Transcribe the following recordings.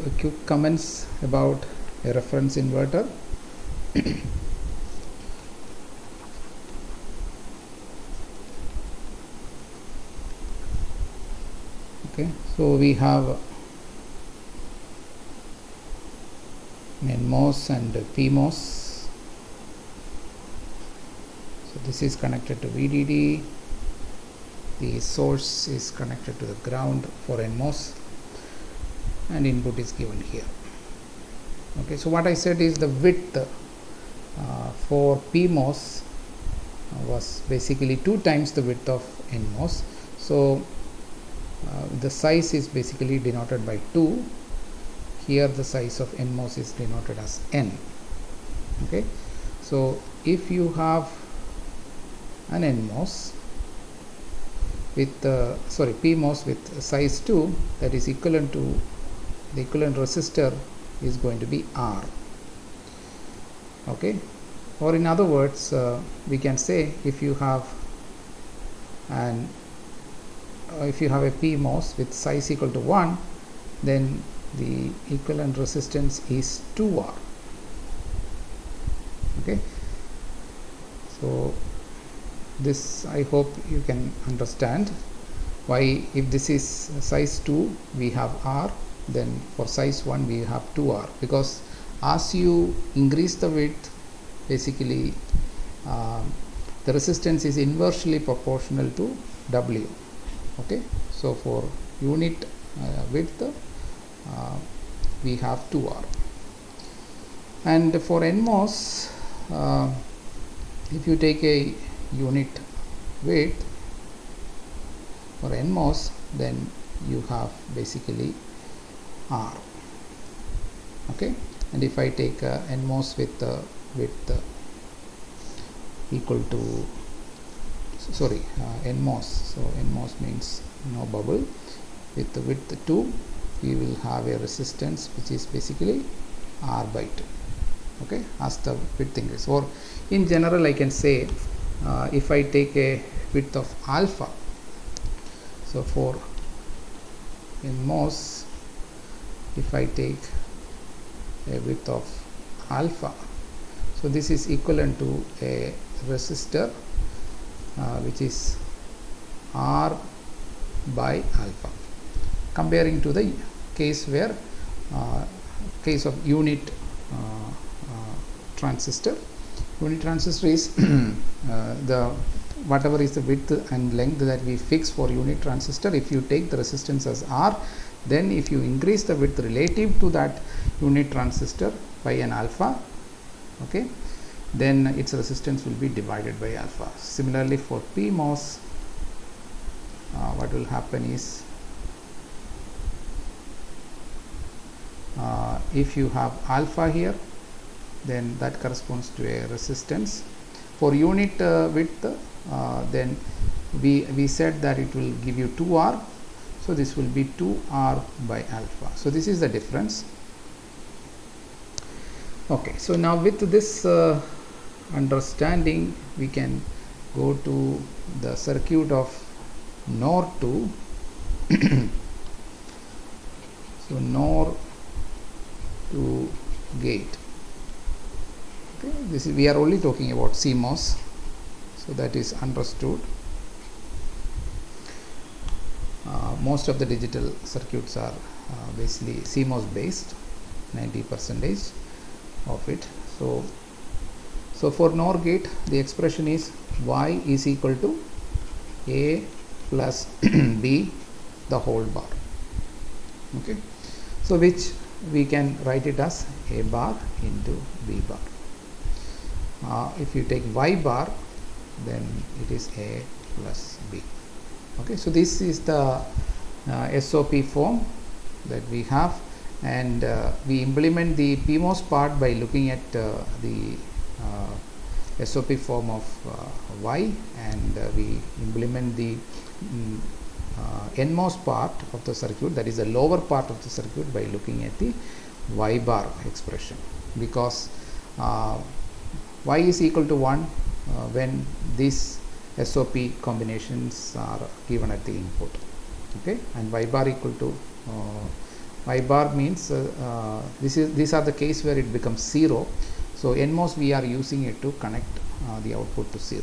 Quick comments about a reference inverter. Okay, so we have NMOS and PMOS. So this is connected to VDD. The source is connected to the ground for NMOS, and input is given here. Okay, so what I said is the width for PMOS was basically 2 times the width of NMOS. So the size is basically denoted by 2. Here the size of NMOS is denoted as N. Okay, so if you have an NMOS with PMOS with size 2, that is equivalent to the equivalent resistor is going to be R. Okay, or in other words, we can say if you have a PMOS with size equal to 1, then the equivalent resistance is 2R. Okay, so this I hope you can understand why, if this is size 2 we have R, then for size 1 we have 2R, because as you increase the width, basically the resistance is inversely proportional to W. Okay, so for unit width we have 2R, and for NMOS if you take a unit width for NMOS, then you have basically R. Okay, and if I take NMOS with width equal to NMOS, so NMOS means no bubble, with the width 2, we will have a resistance which is basically R by 2. Okay, as the width increases, or in general I can say if I take a width of alpha, so for NMOS, if I take a width of alpha, so this is equivalent to a resistor which is R by alpha, comparing to the case where case of unit transistor. Unit transistor is the whatever is the width and length that we fix for unit transistor. If you take the resistance as R, then if you increase the width relative to that unit transistor by an alpha, okay, then its resistance will be divided by alpha. Similarly for PMOS, what will happen is if you have alpha here, then that corresponds to a resistance. For unit width, then we said that it will give you 2R, so this will be 2R by alpha. So this is the difference. Okay, so now with this understanding, we can go to the circuit of NOR 2. So NOR 2 gate. Okay, this is, we are only talking about CMOS, so that is understood. Most of the digital circuits are basically CMOS based, 90% of it. So for NOR gate, the expression is Y is equal to A plus B the whole bar. Okay, so which we can write it as A bar into B bar. If you take Y bar, then it is A plus B. Okay, so this is the SOP form that we have, and we implement the PMOS part by looking at the SOP form of Y, and we implement the NMOS part of the circuit, that is the lower part of the circuit, by looking at the Y bar expression, because Y is equal to 1 when these SOP combinations are given at the input. Okay, and Y bar equal to I bar means these are the case where it becomes 0. So NMOS we are using it to connect the output to 0.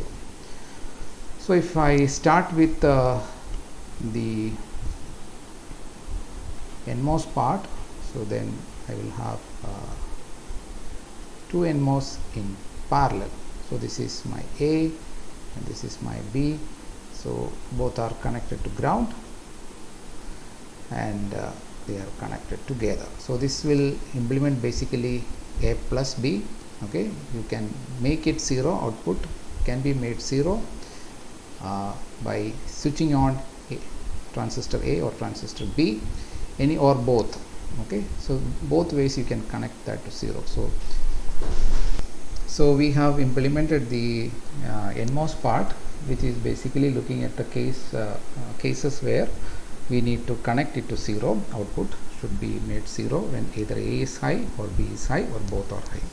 So if I start with the NMOS part, so then I will have two NMOS in parallel. So this is my A and this is my B. So both are connected to ground and they are connected together. So this will implement basically A plus B. Okay, you can make it 0, output can be made 0 by switching on transistor A or transistor B, any or both. Okay, so both ways you can connect that to 0. So we have implemented the NMOS part, which is basically looking at the cases where we need to connect it to 0. Output should be made 0 when either A is high or B is high or both are high.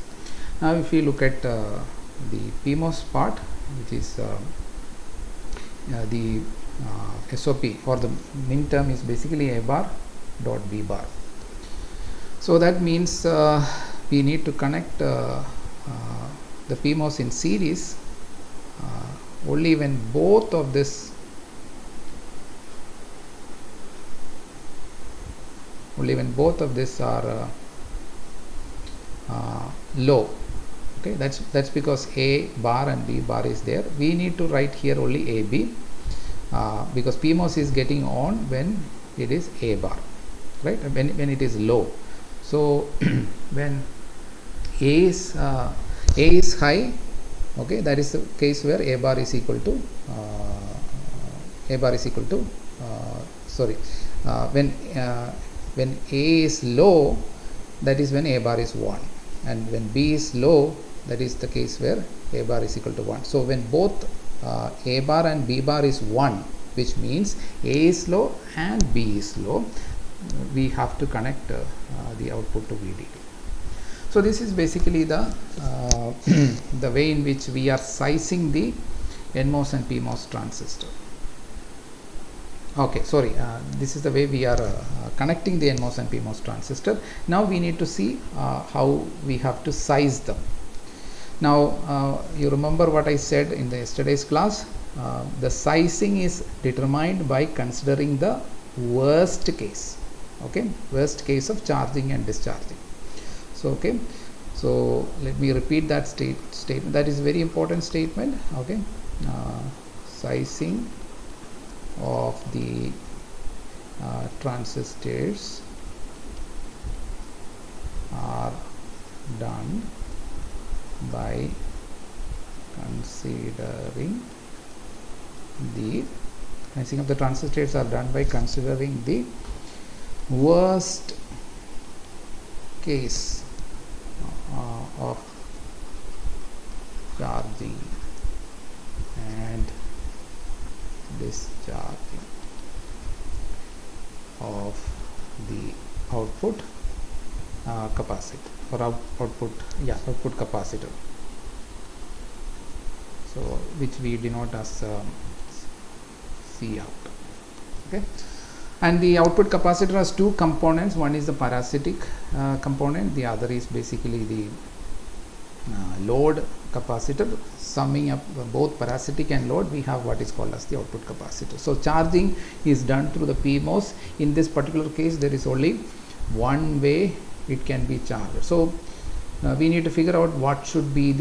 Now if we look at the PMOS part, which is the SOP or the min term is basically A bar dot B bar. So that means we need to connect the PMOS in series only when both of this are low. Okay, that's because A bar and B bar is there. We need to write here only AB because PMOS is getting on when it is A bar, right? When it is low. So when A is high, okay, that is the case where A bar is equal to when A is low, that is when A bar is 1, and when B is low, that is the case where A bar is equal to 1. So when both A bar and B bar is 1, which means A is low and B is low, we have to connect the output to VDD. So this is basically the the way in which we are sizing the NMOS and PMOS transistor. Okay, sorry, this is the way we are connecting the NMOS and PMOS transistor. Now we need to see how we have to size them. Now you remember what I said in the yesterday's class. The sizing is determined by considering the worst case. Okay, worst case of charging and discharging. So okay, so let me repeat that statement. That is very important statement. Okay, sizing of the transistors are done by considering the sizing of the transistors are done by considering the worst case of charging and discharging of the output capacitor or output capacitor, so which we denote as C out. Okay, and the output capacitor has two components. One is the parasitic component, the other is basically the load capacitor. Summing up both parasitic and load, we have what is called as the output capacitor. So charging is done through the PMOS. In this particular case, there is only one way it can be charged. So we need to figure out what should be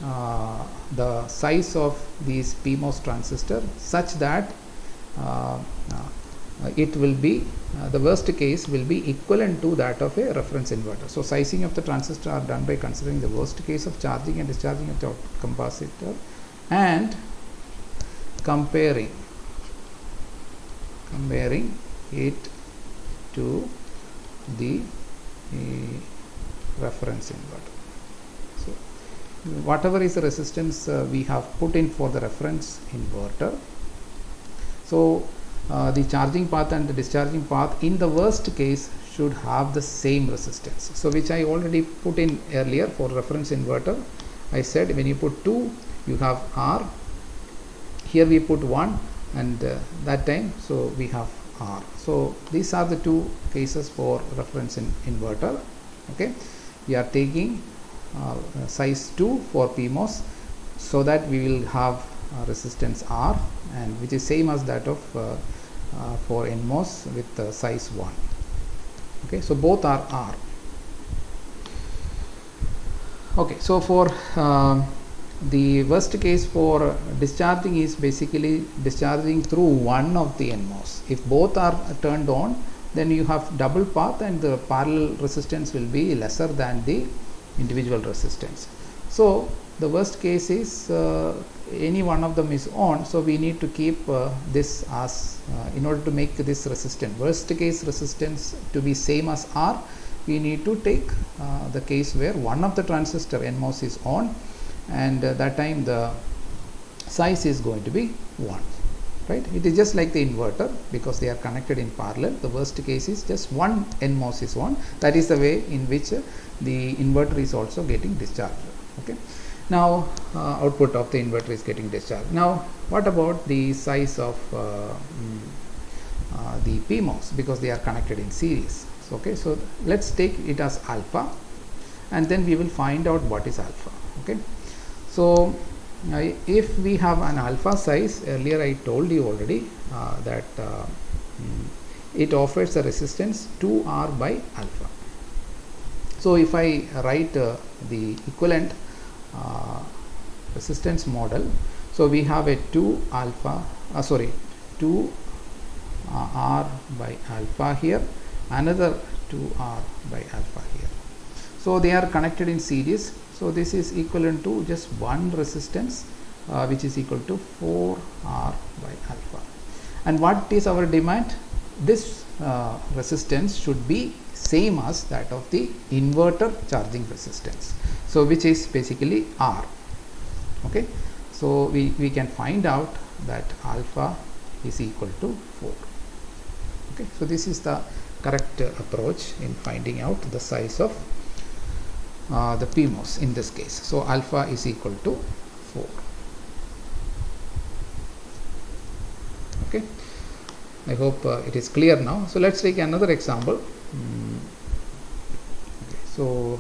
the size of these PMOS transistor such that it will be the worst case will be equivalent to that of a reference inverter. So sizing of the transistor are done by considering the worst case of charging and discharging of the output capacitor and comparing it to the reference inverter. So whatever is the resistance we have put in for the reference inverter, so the charging path and the discharging path in the worst case should have the same resistance. So which I already put in earlier for reference inverter. I said when you put 2, you have R. Here we put 1, and that time so we have R. So these are the two cases for reference inverter. Okay, we are taking size 2 for PMOS, so that we will have resistance R, and which is same as that of for NMOS with size 1. Okay, so both are R. Okay, so for the worst case for discharging is basically discharging through one of the NMOS. If both are turned on, then you have double path and the parallel resistance will be lesser than the individual resistance. So the worst case is any one of them is on, so we need to keep this as in order to make this resistance, worst case resistance, to be same as R, we need to take the case where one of the transistor NMOS is on, and that time the size is going to be 1, right? It is just like the inverter, because they are connected in parallel. The worst case is just one NMOS is on. That is the way in which the inverter is also getting discharged. Okay, now output of the inverter is getting discharged. Now what about the size of the PMOS, because they are connected in series? Okay, so let's take it as alpha, and then we will find out what is alpha. Okay, so if we have an alpha size, earlier I told you already that it offers a resistance 2R by alpha. So if I write the equivalent resistance model, so we have a 2 R by alpha here, another 2R by alpha here. So they are connected in series. So this is equivalent to just one resistance, which is equal to 4R by alpha. And what is our demand? This resistance should be same as that of the inverter charging resistance, so which is basically R. Okay, so we can find out that alpha is equal to 4. Okay, so this is the correct approach in finding out the size of the PMOS in this case. So alpha is equal to 4. Okay, I hope it is clear now. So let's take another example. Okay, so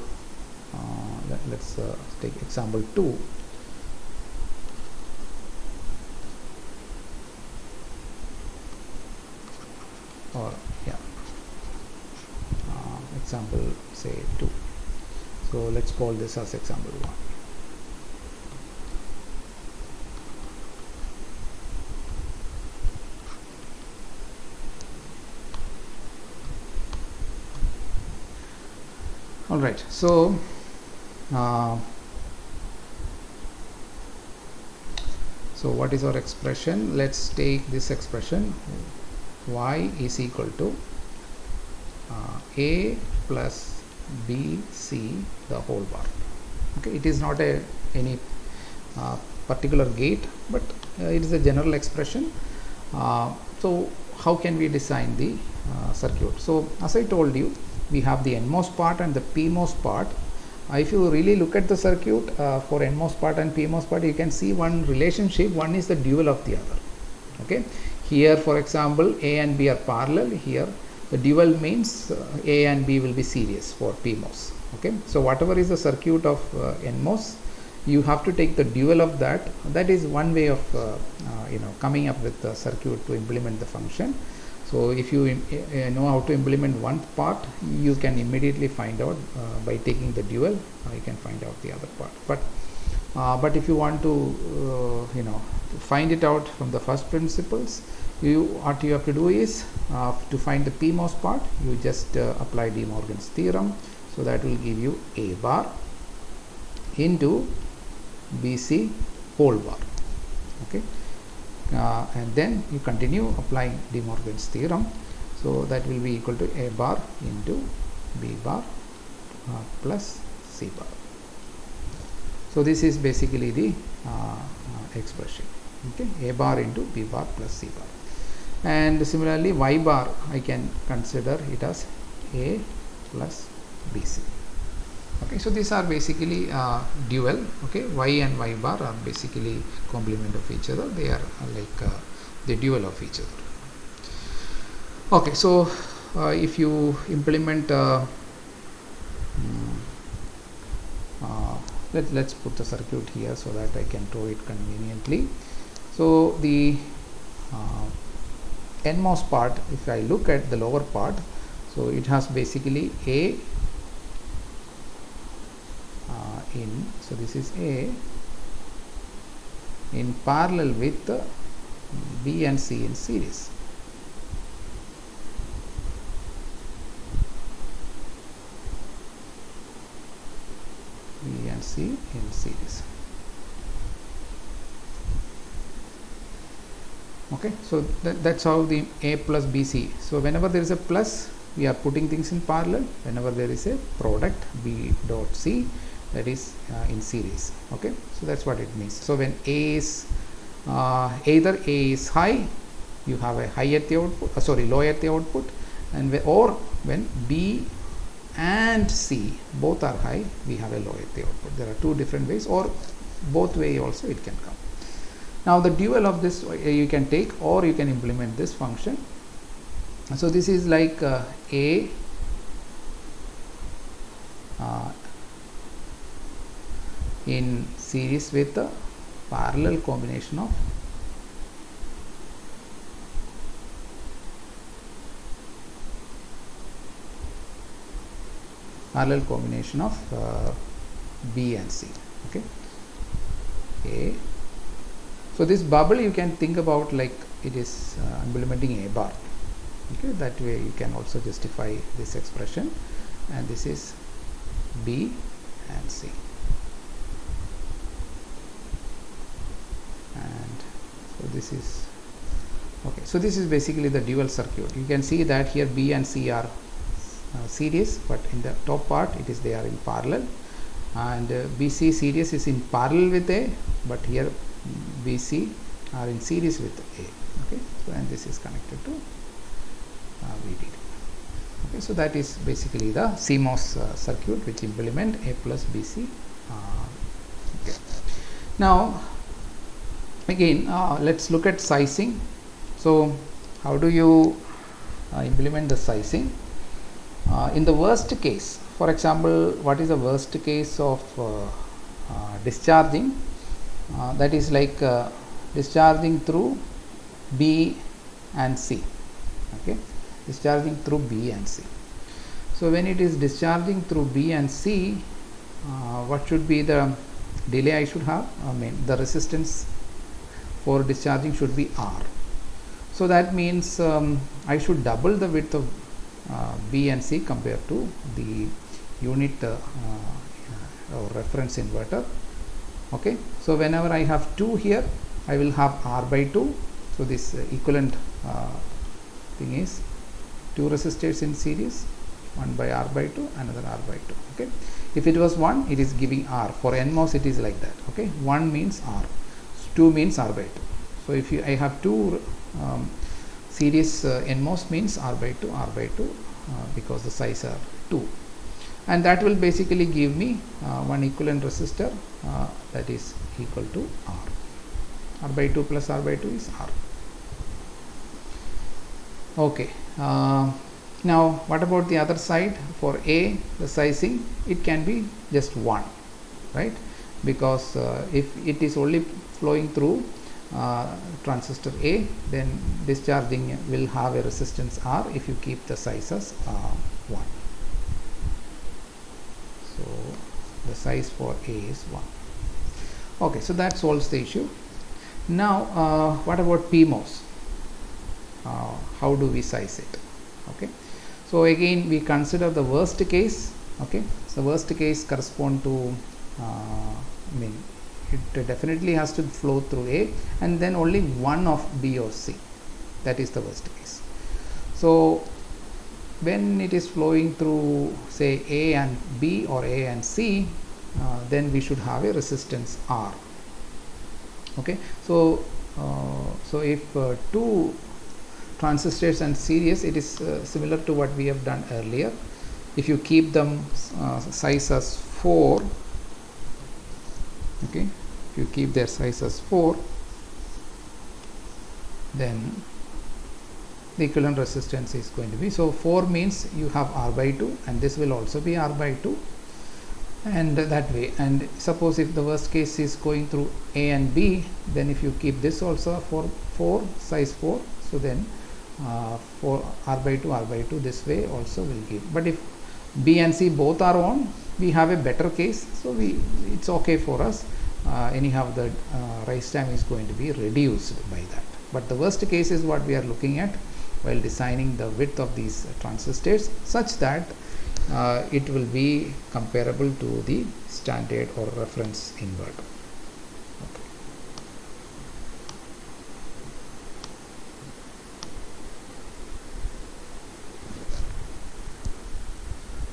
let's take example 2. Or example say 2. So let's call this as example 1. All right, so what is our expression? Let's take this expression, y is equal to a plus b c the whole bar. Okay, it is not any particular gate, but it is a general expression. So how can we design the circuit? So as I told you, we have the NMOS part and the PMOS part. If you really look at the circuit for NMOS part and PMOS part, you can see one relationship. One is the dual of the other. Okay, here for example A and B are parallel. Here the dual means A and B will be series for PMOS. Okay, so whatever is the circuit of NMOS, you have to take the dual of that. That is one way of coming up with the circuit to implement the function. So if you know how to implement one part, you can immediately find out by taking the dual. You can find out the other part. But if you want to find it out from the first principles, what you have to do is to find the PMOS part, you just apply De Morgan's theorem. So that will give you A bar into BC whole bar. Okay. And then you continue applying De Morgan's theorem, so that will be equal to A bar into B bar plus C bar. So this is basically the expression. Okay, A bar into B bar plus C bar. And similarly Y bar, I can consider it as A plus BC. Okay, so these are basically dual. Okay, Y and Y bar are basically complement of each other. They are like the dual of each other. Okay, so if you implement let's put the circuit here so that I can draw it conveniently. So the NMOS part, if I look at the lower part, so it has basically A in, so this is A in parallel with B and C in series. B and C in series. Okay, so that's how the A plus BC. So whenever there is a plus, we are putting things in parallel. Whenever there is a product, B dot C, that is in series. Okay, so that's what it means. So when A is either A is high, you have a high at the output, low at the output, and or when B and C both are high, we have a low at the output. There are two different ways, or both way also it can come. Now the dual of this you can take, or you can implement this function. So this is like A in series with the parallel combination of B and C. Okay, A. So this bubble you can think about like it is implementing A bar. Okay, that way you can also justify this expression, and this is B and C. And so this is okay. So this is basically the dual circuit. You can see that here B and C are series, but in the top part they are in parallel, and BC series is in parallel with A, but here BC are in series with A. Okay, so and this is connected to VDD. Okay, so that is basically the CMOS circuit which implement A plus BC. Okay. Now again let's look at sizing. So how do you implement the sizing? In the worst case, for example, what is the worst case of discharging? That is like discharging through B and C. Okay, discharging through B and C. So when it is discharging through B and C, what should be the delay I should have? I mean the resistance for discharging should be R. So that means I should double the width of B and C compared to the unit or reference inverter. Okay, so whenever I have 2 here, I will have R by 2. So this equivalent thing is 2 resistors in series, one by R by 2, another R by 2. Okay, if it was 1, it is giving R. For NMOS it is like that. Okay, 1 means R, 2 means R by 2. So if I have 2 series NMOS means R by 2 because the size are 2, and that will basically give me one equivalent resistor that is equal to R by 2 plus R by 2 is R. Okay, now what about the other side? For A, the sizing, it can be just 1, right? Because if it is only flowing through transistor A, then discharging will have a resistance R if you keep the size as 1. So the size for A is 1. Okay, so that solves the issue. Now what about PMOS? How do we size it? Okay, so again we consider the worst case. Okay, so worst case correspond to it definitely has to flow through A, and then only one of B or C. That is the worst case. So when it is flowing through say A and B or A and C, then we should have a resistance R. Okay, so so if 2 transistors and series, it is similar to what we have done earlier. If you keep them size as 4, okay, if you keep their size as 4, then the equivalent resistance is going to be. So 4 means you have R by 2, and this will also be R by 2, and that way. And suppose if the worst case is going through A and B, then if you keep this also for 4, size 4, so then for R by 2 this way also will give. But if B and C both are on, we have a better case, so it's okay for us. Anyhow, the rise time is going to be reduced by that. But the worst case is what we are looking at while designing the width of these transistors, such that it will be comparable to the standard or reference inverter.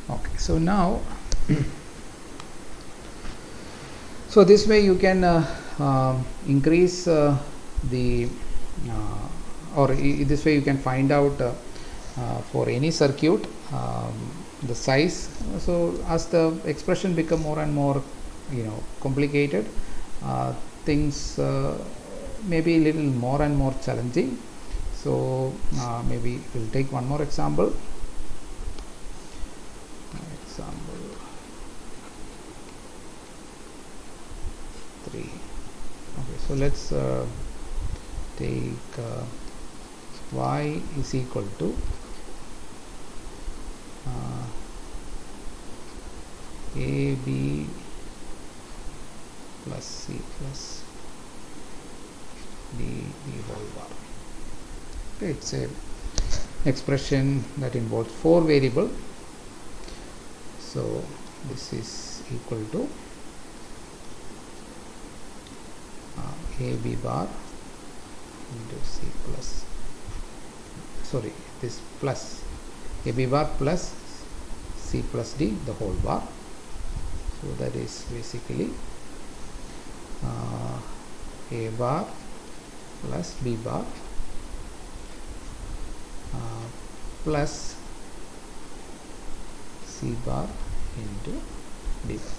Okay, so now so this way you can increase the or this way you can find out for any circuit the size. So as the expression become more and more complicated, things may be a little more and more challenging. So maybe we'll take one more example. Example 3. Okay, so let's take y is equal to AB plus C plus D whole bar. Okay, it's a expression that involves 4 variable. So this is equal to AB bar into C plus, sorry, this plus AB bar plus C plus D the whole bar. So that is basically A bar plus B bar plus C bar into D bar,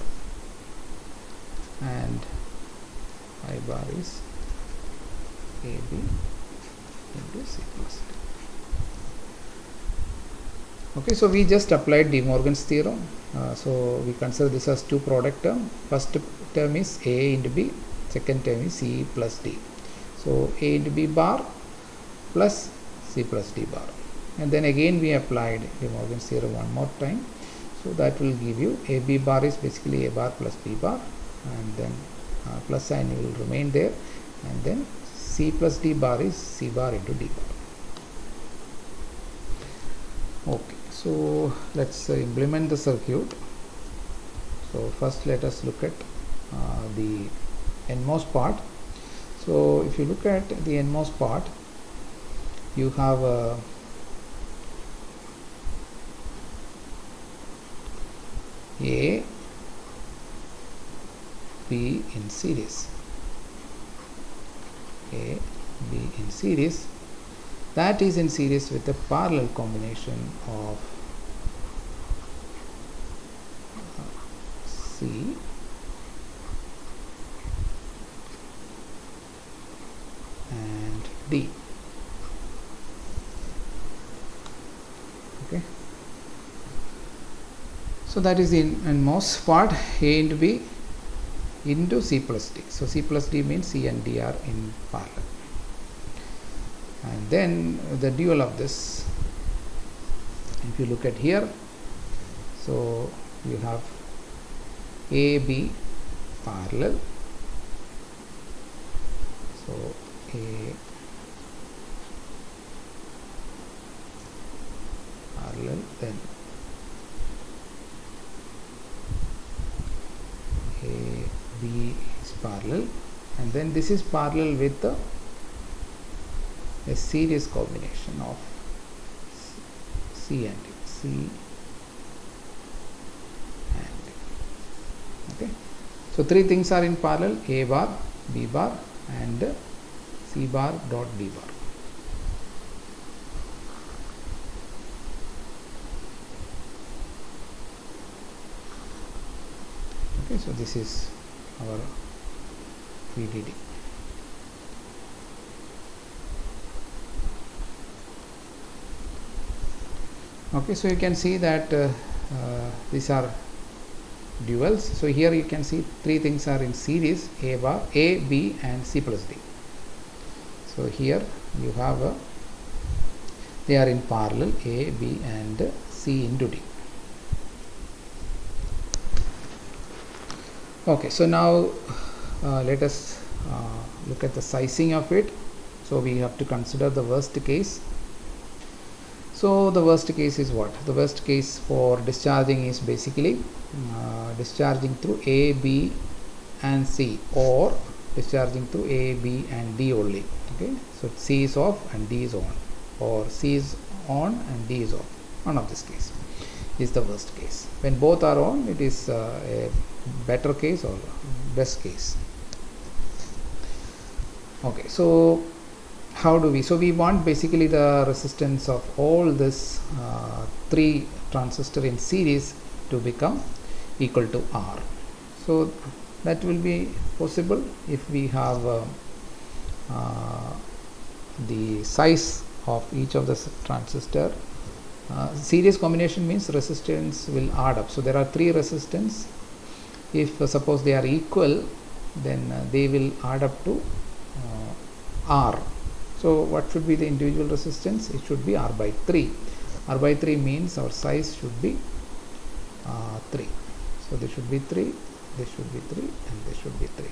and I bar is AB into C plus D. Okay, so we just applied De Morgan's theorem. So we consider this as two product term. First term is A into B, second term is C plus D. So A into B bar plus C plus D bar, and then again we applied De Morgan's theorem one more time. So that will give you AB bar is basically A bar plus B bar, and then plus sign will remain there, and then C plus D bar is C bar into D bar. Okay, so let's implement the circuit. So first let us look at the NMOS part. So if you look at the NMOS part, you have A, B in series, A, B in series, that is in series with a parallel combination of C and D. Okay, so that is in NMOS part, A into B into C plus D. So C plus D means C and D are in parallel. And then the dual of this, if you look at here, so you have AB parallel, so A parallel, then AB is parallel, and then this is parallel with a series combination of C and D, C and D. Okay, so three things are in parallel: A bar, B bar, and C bar dot D bar. Okay, so this is our VDD. Okay, so you can see that these are duals. So here you can see three things are in series: A bar, A, B and C plus D. So here you have they are in parallel, A, B and C into D. Okay, so now let us look at the sizing of it. So we have to consider the worst case. So the worst case is what? The worst case for discharging is basically discharging through A, B and C, or discharging through A, B and D only. Okay, so C is off and D is on, or C is on and D is off. One of this case is the worst case. When both are on, it is a better case or best case. Okay, so how do we? So we want basically the resistance of all this three transistor in series to become equal to R. So that will be possible if we have the size of each of the transistor. Series combination means resistance will add up. So there are three resistance. If suppose they are equal, then they will add up to R. So what should be the individual resistance? It should be R by 3. R by 3 means our size should be 3. So this should be 3, this should be 3 and this should be 3.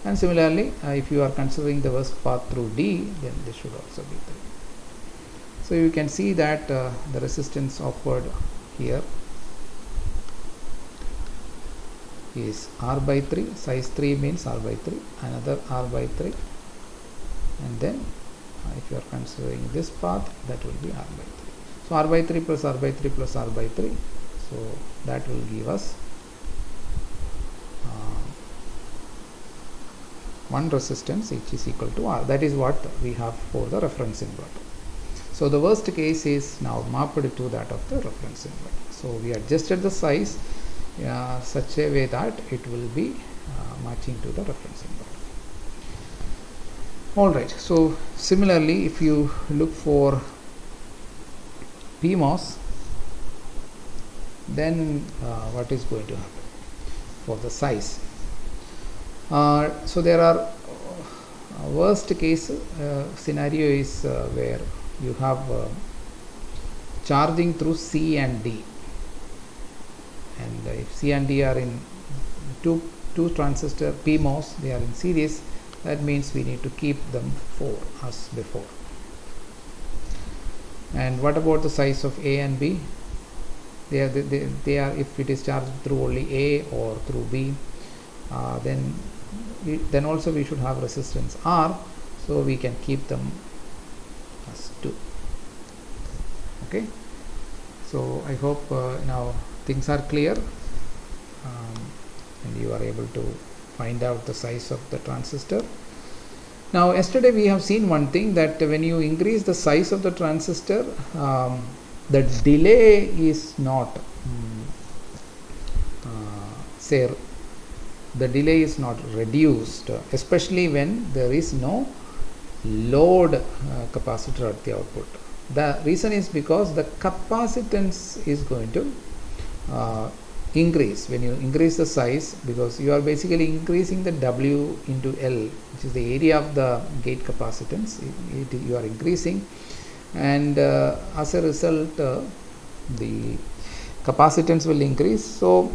And similarly, if you are considering the worst path through D, then this should also be 3. So you can see that the resistance offered here is R by 3, size 3 means R by 3, another R by 3, and then if you are considering this path, that will be R by 3. So R by 3 plus R by 3 plus R by 3, so that will give us one resistance which is equal to R. That is what we have for the reference inverter. So the worst case is now mapped to that of the reference inverter. So we adjusted the size such a way that it will be matching to the reference inverter. Alright, so similarly, if you look for PMOS, then what is going to happen for the size? So there are worst case scenario is where you have charging through C and D, and if C and D are in two transistor PMOS, they are in series. That means we need to keep them 4 as before. And what about the size of A and B? They are if it is charged through only A or through B, then also we should have resistance R, so we can keep them as 2. Okay, so I hope now things are clear and you are able to find out the size of the transistor. Now yesterday we have seen one thing, that when you increase the size of the transistor, the delay is not the delay is not reduced, especially when there is no load capacitor at the output. The reason is because the capacitance is going to increase when you increase the size, because you are basically increasing the W into L, which is the area of the gate capacitance. You are increasing, and as a result the capacitance will increase. So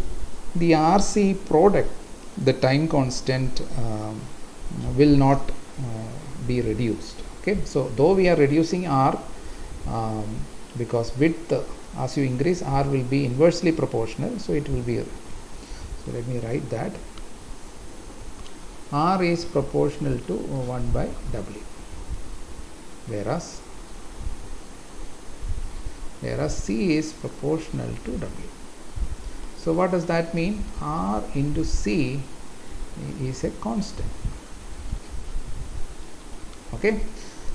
the RC product, the time constant, will not be reduced. Okay, so though we are reducing R, because width, as you increase, R will be inversely proportional, so it will be, so let me write that R is proportional to 1 by W, whereas C is proportional to W. So what does that mean? R into C is a constant. Okay,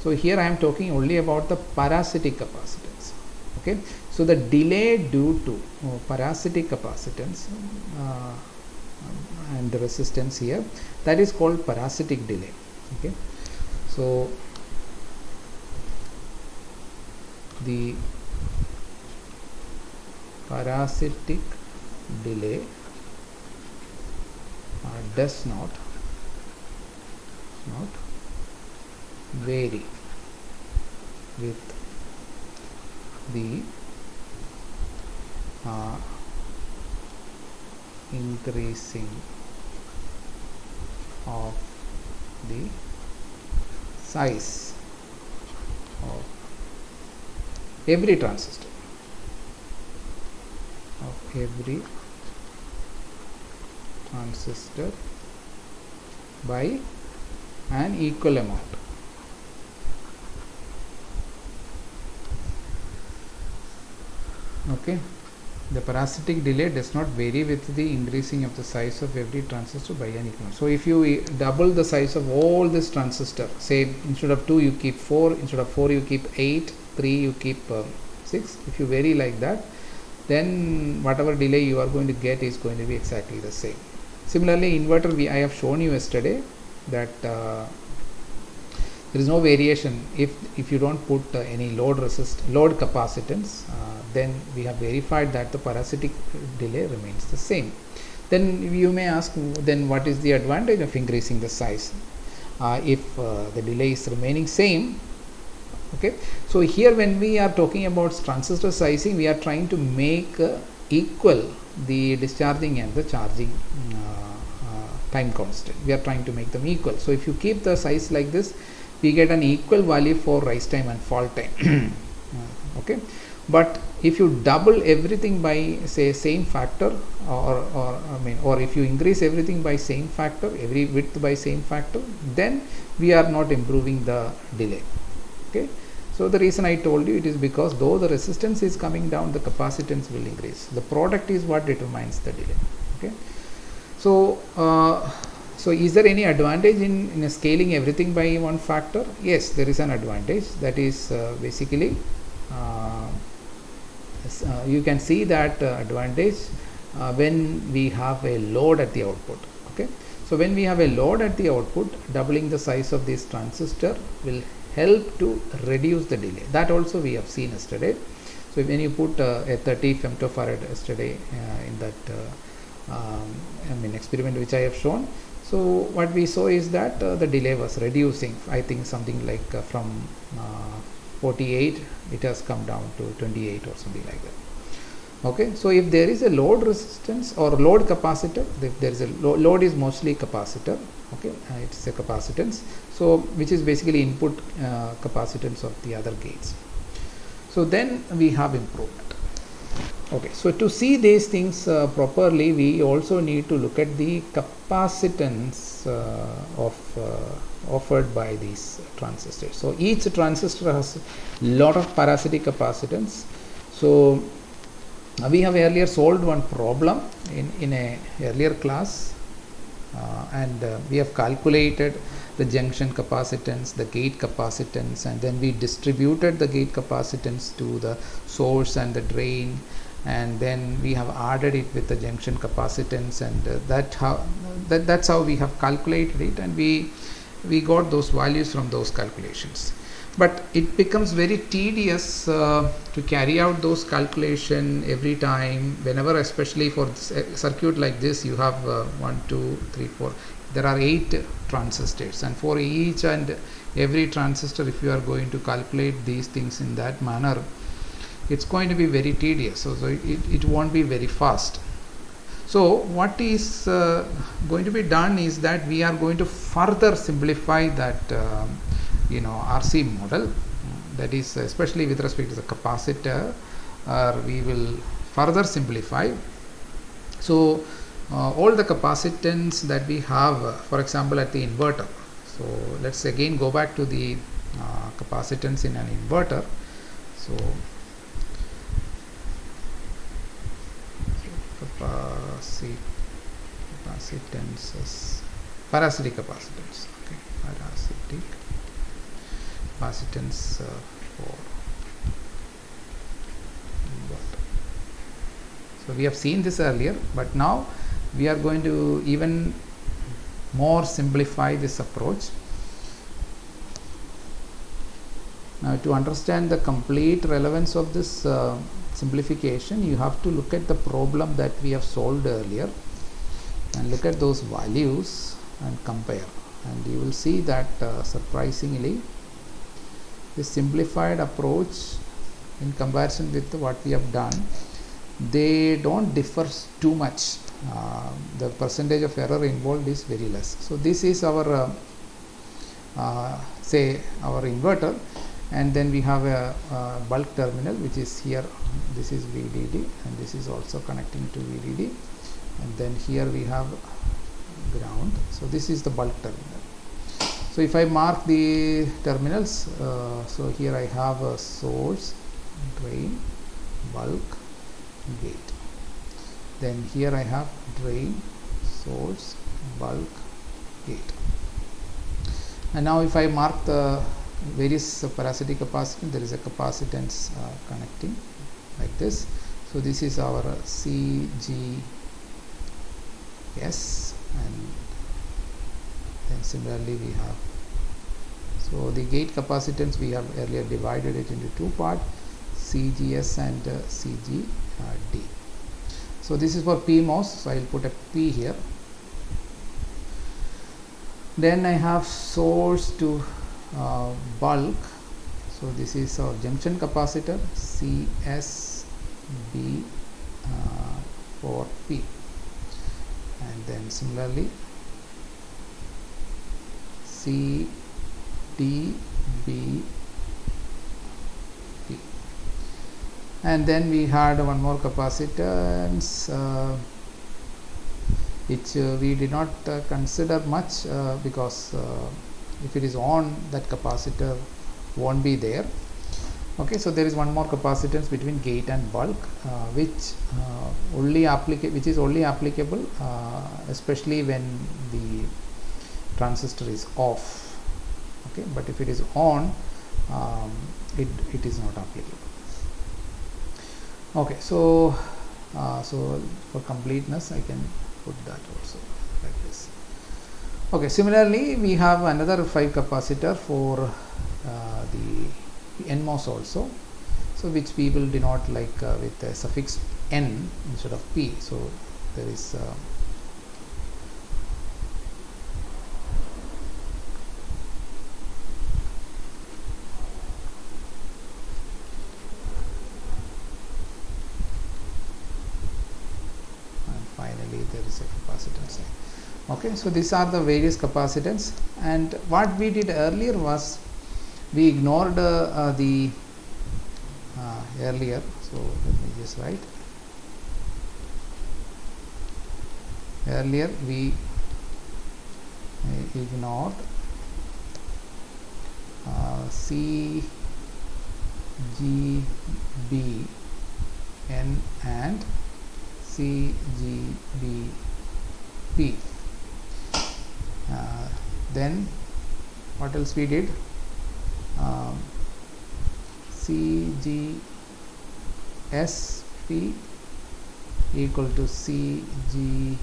so here I am talking only about the parasitic capacitance. Okay, so the delay due to parasitic capacitance and the resistance here, that is called parasitic delay. Okay, so the parasitic delay does not vary with the increasing of the size of every transistor by an equal amount. Okay, the parasitic delay does not vary with the increasing of the size of every transistor by an equal amount. So if you double the size of all this transistor, say instead of 2 you keep 4, instead of 4 you keep 8, 3 you keep 6, if you vary like that, then whatever delay you are going to get is going to be exactly the same. Similarly, inverter, I have shown you yesterday that there is no variation if you don't put any load capacitance. Then we have verified that the parasitic delay remains the same. Then you may ask, then what is the advantage of increasing the size if the delay is remaining same? Okay, so here when we are talking about transistor sizing, we are trying to make equal the discharging and the charging time constant. We are trying to make them equal. So if you keep the size like this, we get an equal value for rise time and fall time. Okay, but if you double everything by say same factor, or if you increase everything by same factor, every width by same factor, then we are not improving the delay. Okay, so the reason I told you, it is because though the resistance is coming down, the capacitance will increase. The product is what determines the delay. Okay, so so is there any advantage in scaling everything by one factor? Yes, there is an advantage. That is basically you can see that advantage when we have a load at the output. Okay, so when we have a load at the output, doubling the size of this transistor will help to reduce the delay. That also we have seen yesterday. So when you put a 30 femtofarad yesterday in that experiment which I have shown, so what we saw is that the delay was reducing. I think something like from 48 it has come down to 28 or something like that. Okay, so if there is a load resistance or load capacitor, if there is a load is mostly capacitor. Okay, it's a capacitance, so which is basically input capacitance of the other gates. So then we have improvement. Okay, so to see these things properly, we also need to look at the capacitance offered by these transistors. So each transistor has a lot of parasitic capacitance. So we have earlier solved one problem in a earlier class, and we have calculated the junction capacitance, the gate capacitance, and then we distributed the gate capacitance to the source and the drain, and then we have added it with the junction capacitance, and that's how we have calculated it, and we got those values from those calculations. But it becomes very tedious to carry out those calculations every time, whenever, especially for a circuit like this, you have 1, 2, 3, 4. There are 8 transistors, and for each and every transistor, if you are going to calculate these things in that manner, it's going to be very tedious. So it won't be very fast. So what is going to be done is that we are going to further simplify that RC model, that is especially with respect to the capacitor, we will further simplify. So all the capacitance that we have, for example at the inverter, so let's again go back to the capacitance in an inverter. So capacitances, parasitic capacitance. Okay, parasitic capacitance for inverter. So we have seen this earlier, but now we are going to even more simplify this approach. Now to understand the complete relevance of this simplification, you have to look at the problem that we have solved earlier and look at those values and compare, and you will see that surprisingly this simplified approach in comparison with what we have done, they don't differ too much. The percentage of error involved is very less. So this is our say our inverter, and then we have a bulk terminal which is here. This is VDD and this is also connecting to VDD, and then here we have ground. So this is the bulk terminal. So if I mark the terminals, so here I have a source, drain, bulk, gate. Then here I have drain, source, bulk, gate. And now if I mark the various parasitic capacitance, there is a capacitance connecting like this. So this is our CGS, and then similarly we have, so the gate capacitance we have earlier divided it into two parts, CGS and CGD. So this is for PMOS, so I will put a P here. Then I have source to bulk, so this is our junction capacitor CSB for P, and then similarly CDB, and then we had one more capacitance which we did not consider much because if it is on, that capacitor won't be there. Okay, so there is one more capacitance between gate and bulk which is only applicable especially when the transistor is off. Okay, but if it is on, it is not applicable. Okay, so so for completeness I can put that also like this. Okay, similarly we have another 5 capacitor for the NMOS also, so which we will denote like with a suffix N instead of P. So there is there is a capacitance. Okay, so these are the various capacitance, and what we did earlier was we ignored the earlier, so let me just write, earlier we ignored CGB N and CGBP. Then what else we did? CGSP equal to CGDP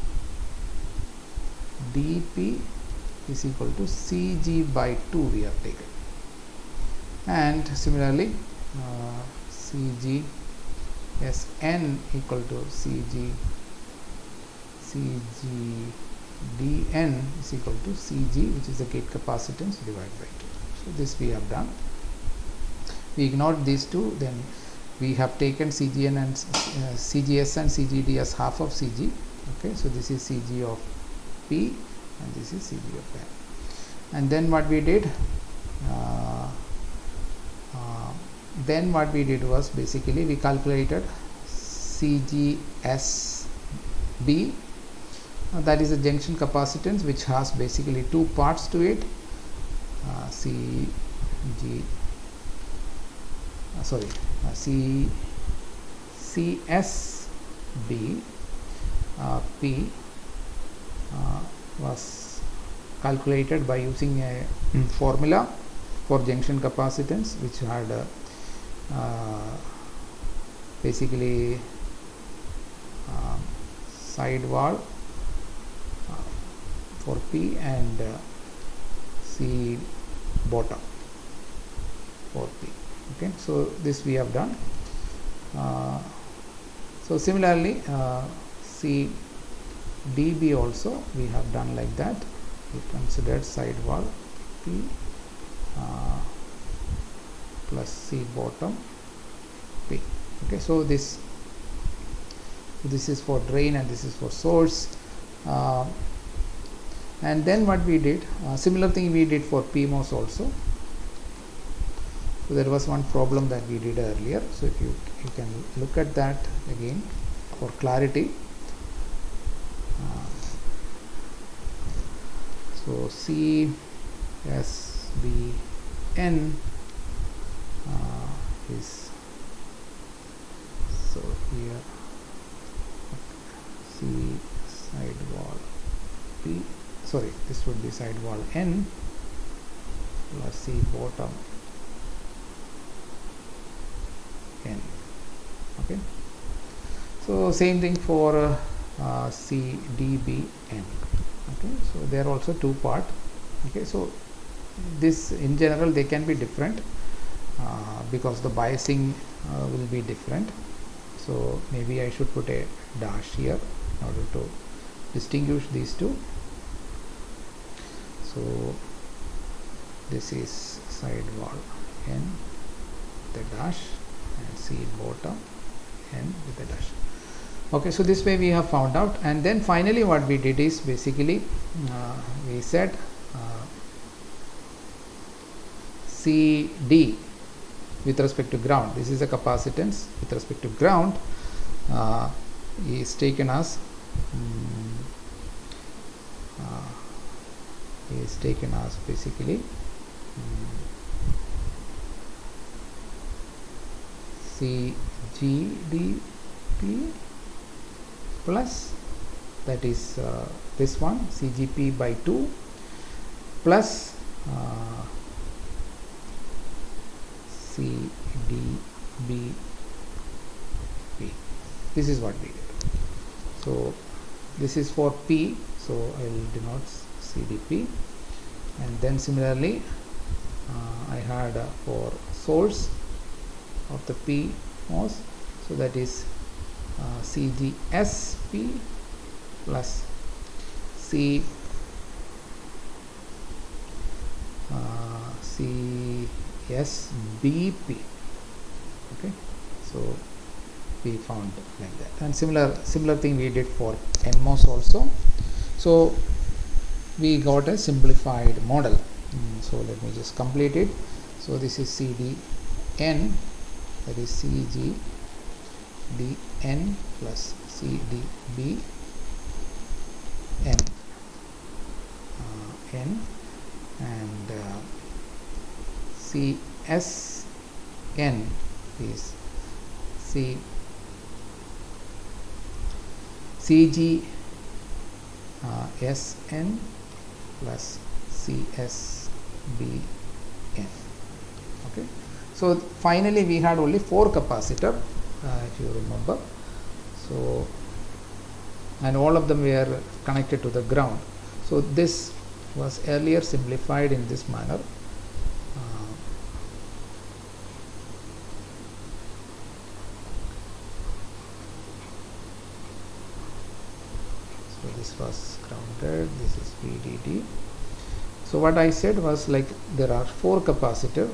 is equal to CG by 2 we have taken, and similarly CGSN equal to CGDN is equal to CG, which is the gate capacitance, divided by 2. So this we have done. We ignored these two, then we have taken CGN and CGS and CGD as half of CG. Okay, so this is CG of P and this is CG of N. And then what we did? Then what we did was basically we calculated CGSB, that is a junction capacitance which has basically two parts to it, CGSB P was calculated by using a formula for junction capacitance which had basically side wall for P and C bottom for P. Okay, so this we have done. So similarly C DB also we have done like that. We considered side wall P plus C bottom P. Okay, so this is for drain and this is for source. And then what we did, similar thing we did for PMOS also. So there was one problem that we did earlier, so if you can look at that again for clarity. So CSBN is, so here C side wall P, sorry, this would be side wall N plus C bottom N. Okay, so same thing for CDBN. Okay, so they are also two part. Okay, so this in general they can be different because the biasing will be different. So maybe I should put a dash here in order to distinguish these two. So this is side wall N with a dash and C bottom N with a dash. Okay, so this way we have found out, and then finally what we did is basically we said CD with respect to ground. This is a capacitance with respect to ground is taken as basically CGDP plus, that is this one CGP by 2 plus CDBP. This is what we did. So this is for P, so I will denote CDP, and then similarly I had for source of the PMOS, so that is CGSP plus CSBP. Okay, so we found like that, and similar thing we did for NMOS also. So we got a simplified model. So let me just complete it. So this is CDN, that is CGDN plus CDBN N, and CSN is CGSN plus CSBN. Okay, so finally we had only 4 capacitor, if you remember. So, and all of them were connected to the ground. So this was earlier simplified in this manner. So this was grounded, this is VDD. So what I said was, like, there are 4 capacitor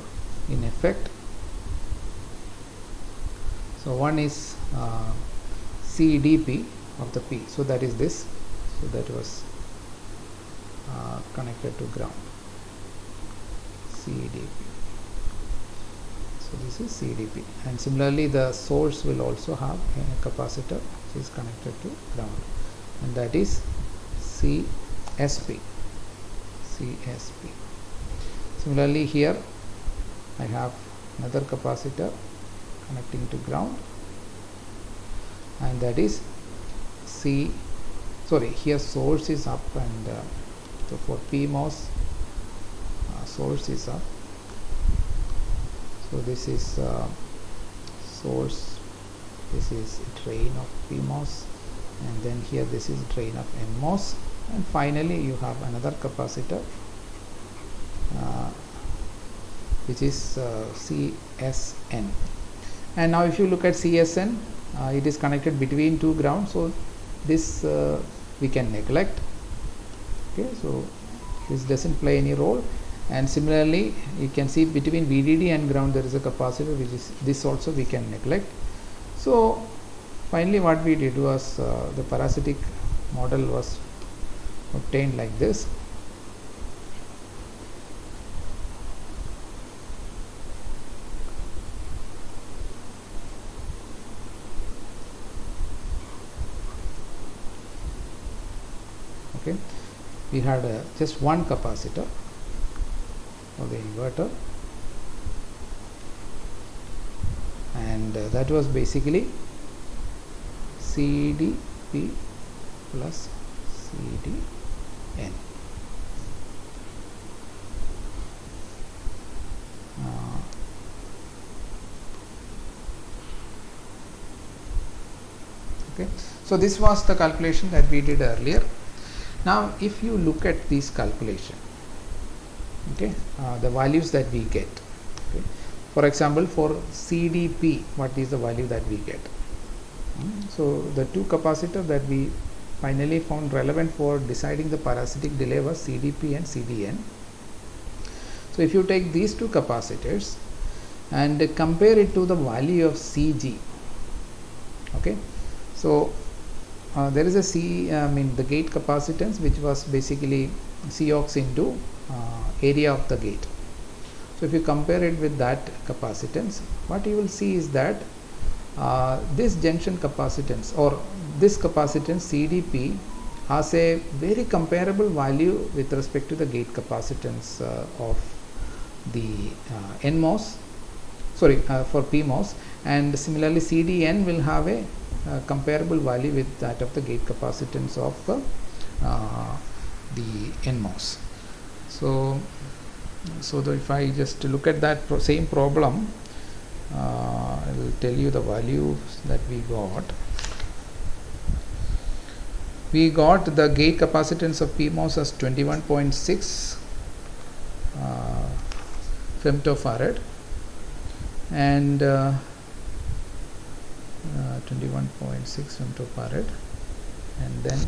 in effect. So one is CDP of the P, so that is this, so that was connected to ground, CDP. So this is CDP, and similarly the source will also have a capacitor which is connected to ground, and that is CSP. Similarly here I have another capacitor connecting to ground, and that is here source is up, and so for PMOS source is up. So this is source, this is drain of PMOS, and then here this is drain of NMOS, and finally you have another capacitor which is CSN. And now if you look at CSN, it is connected between two grounds, so this we can neglect. Okay, so this doesn't play any role. And similarly, you can see between VDD and ground there is a capacitor, which is this also we can neglect. So finally what we did was the parasitic model was obtained like this. Okay, we had just one capacitor for the inverter, and that was basically CDP plus CDN. Okay, so this was the calculation that we did earlier. Now if you look at this calculation, okay, the values that we get, okay, for example for CDP, what is the value that we get? So the two capacitor that we finally found relevant for deciding the parasitic delay was CDP and CDN. So if you take these two capacitors and compare it to the value of CG, okay, so there is a the gate capacitance, which was basically Cox into area of the gate. So if you compare it with that capacitance, what you will see is that this junction capacitance or this capacitance CDP has a very comparable value with respect to the gate capacitance of the NMOS, sorry, for PMOS, and similarly CDN will have a comparable value with that of the gate capacitance of the NMOS. So if I just look at that same problem, I will tell you the values that we got. We got the gate capacitance of PMOS as 21.6 femtofarad, and 21.6 femtofarad, and then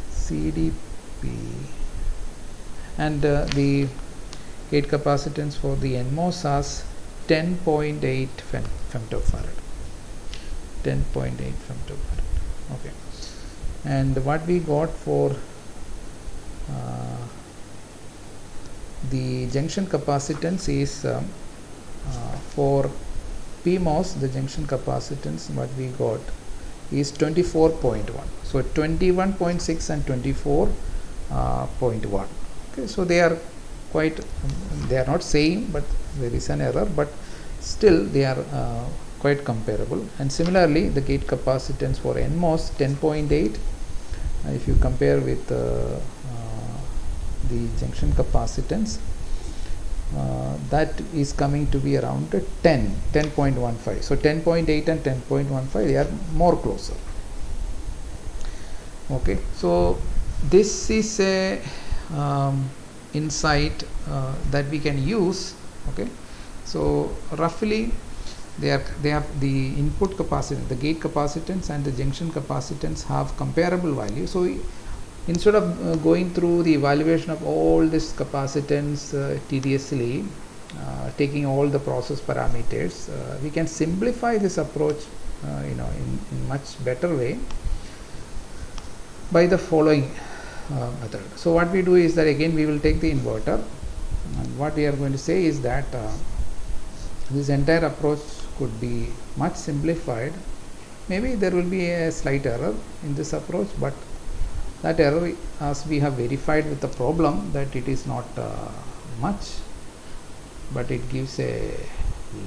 CDP, and the gate capacitance for the NMOS as 10.8 femtofarad. 10.8 femtofarad. Okay, and what we got for the junction capacitance is for PMOS, the junction capacitance what we got is 24.1. So 21.6 and 24.1. Okay, so they are quite, they are not same, but there is an error, but still they are quite comparable. And similarly the gate capacitance for NMOS 10.8, if you compare with the junction capacitance, that is coming to be around 10.15. So 10.8 and 10.15, they are more closer. Okay, so this is a insight that we can use. Okay, so roughly they have the input capacitance, the gate capacitance and the junction capacitance have comparable value. So instead of going through the evaluation of all this capacitance tediously, taking all the process parameters, we can simplify this approach in much better way by the following method. So what we do is that again we will take the inverter, and what we are going to say is that this entire approach could be much simplified. Maybe there will be a slight error in this approach, but that error, as we have verified with the problem, that it is not much, but it gives a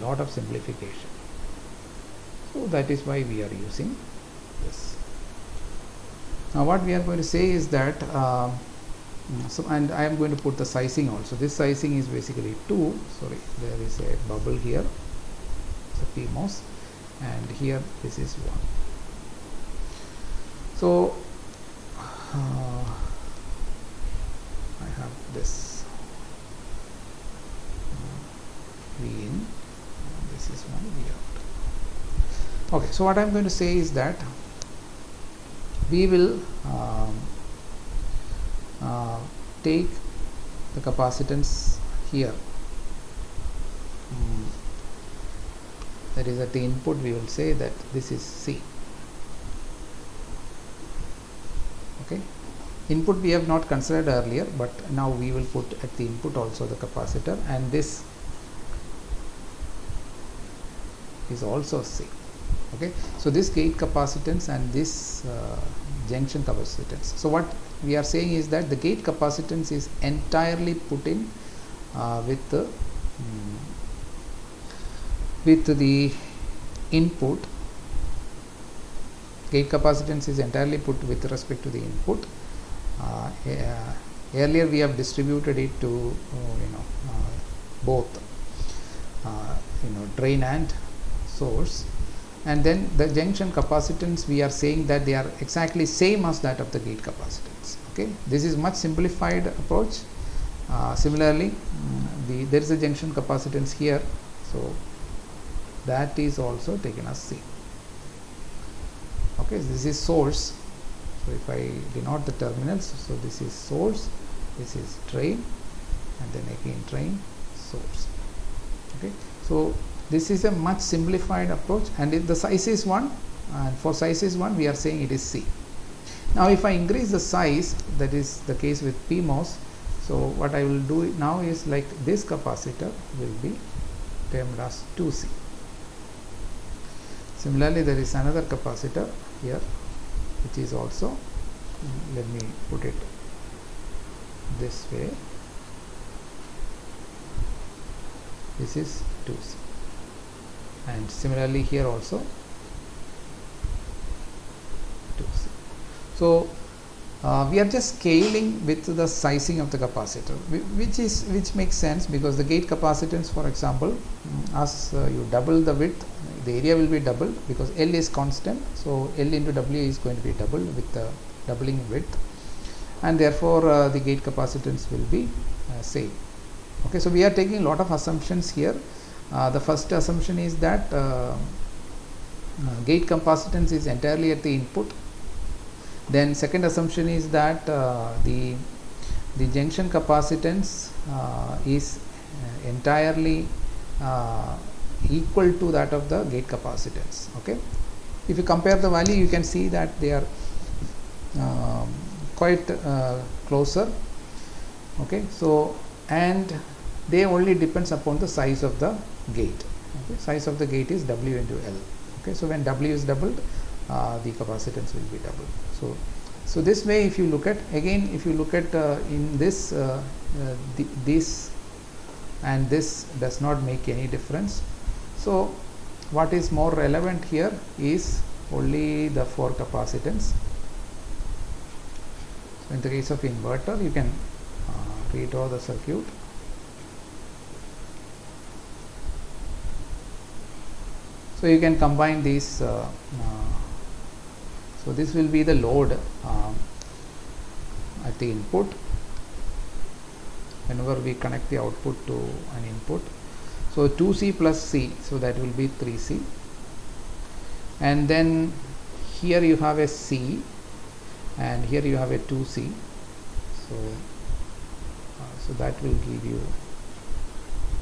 lot of simplification. So that is why we are using this. Now what we are going to say is that and I am going to put the sizing also. This sizing is basically 2. Sorry, there is a bubble here. It's a PMOS, and here this is 1. So I have this. Okay, so what I'm going to say is that we will take the capacitance here, that is at the input. We will say that this is C. Okay, input we have not considered earlier, but now we will put at the input also the capacitor, and this is also C. Okay, so this gate capacitance and this junction capacitance. So what we are saying is that the gate capacitance is entirely put in with the input. Gate capacitance is entirely put with respect to the input. Earlier we have distributed it to both drain and source, and then the junction capacitance, we are saying that they are exactly same as that of the gate capacitance. Okay, this is much simplified approach. Similarly, there is a junction capacitance here, so that is also taken as C. Okay, this is source. So if I denote the terminals, so this is source, this is drain, and then again drain, source. Okay, so this is a much simplified approach, and if the size is 1, and for size is 1 we are saying it is C. Now if I increase the size, that is the case with PMOS, so what I will do now is, like, this capacitor will be termed as 2C. Similarly, there is another capacitor here which is also, let me put it this way, this is 2C, and similarly here also 2C. So we are just scaling with the sizing of the capacitor, which makes sense, because the gate capacitance, for example, as you double the width, the area will be double, because L is constant, so L into W is going to be double with the doubling width, and therefore the gate capacitance will be same. Okay, so we are taking a lot of assumptions here. The first assumption is that gate capacitance is entirely at the input. Then second assumption is that the junction capacitance is entirely equal to that of the gate capacitance. Okay, if you compare the value, you can see that they are quite closer. Okay, so and they only depends upon the size of the gate. Okay, size of the gate is W into L. Okay, so when W is doubled, the capacitance will be doubled. So this way, if you look at, again, if you look at in this, this and this does not make any difference. So what is more relevant here is only the 4 capacitance. So in the case of inverter, you can redraw the circuit. So you can combine these. So this will be the load at the input whenever we connect the output to an input. So 2C plus C, so that will be 3C, and then here you have a C, and here you have a 2C, so that will give you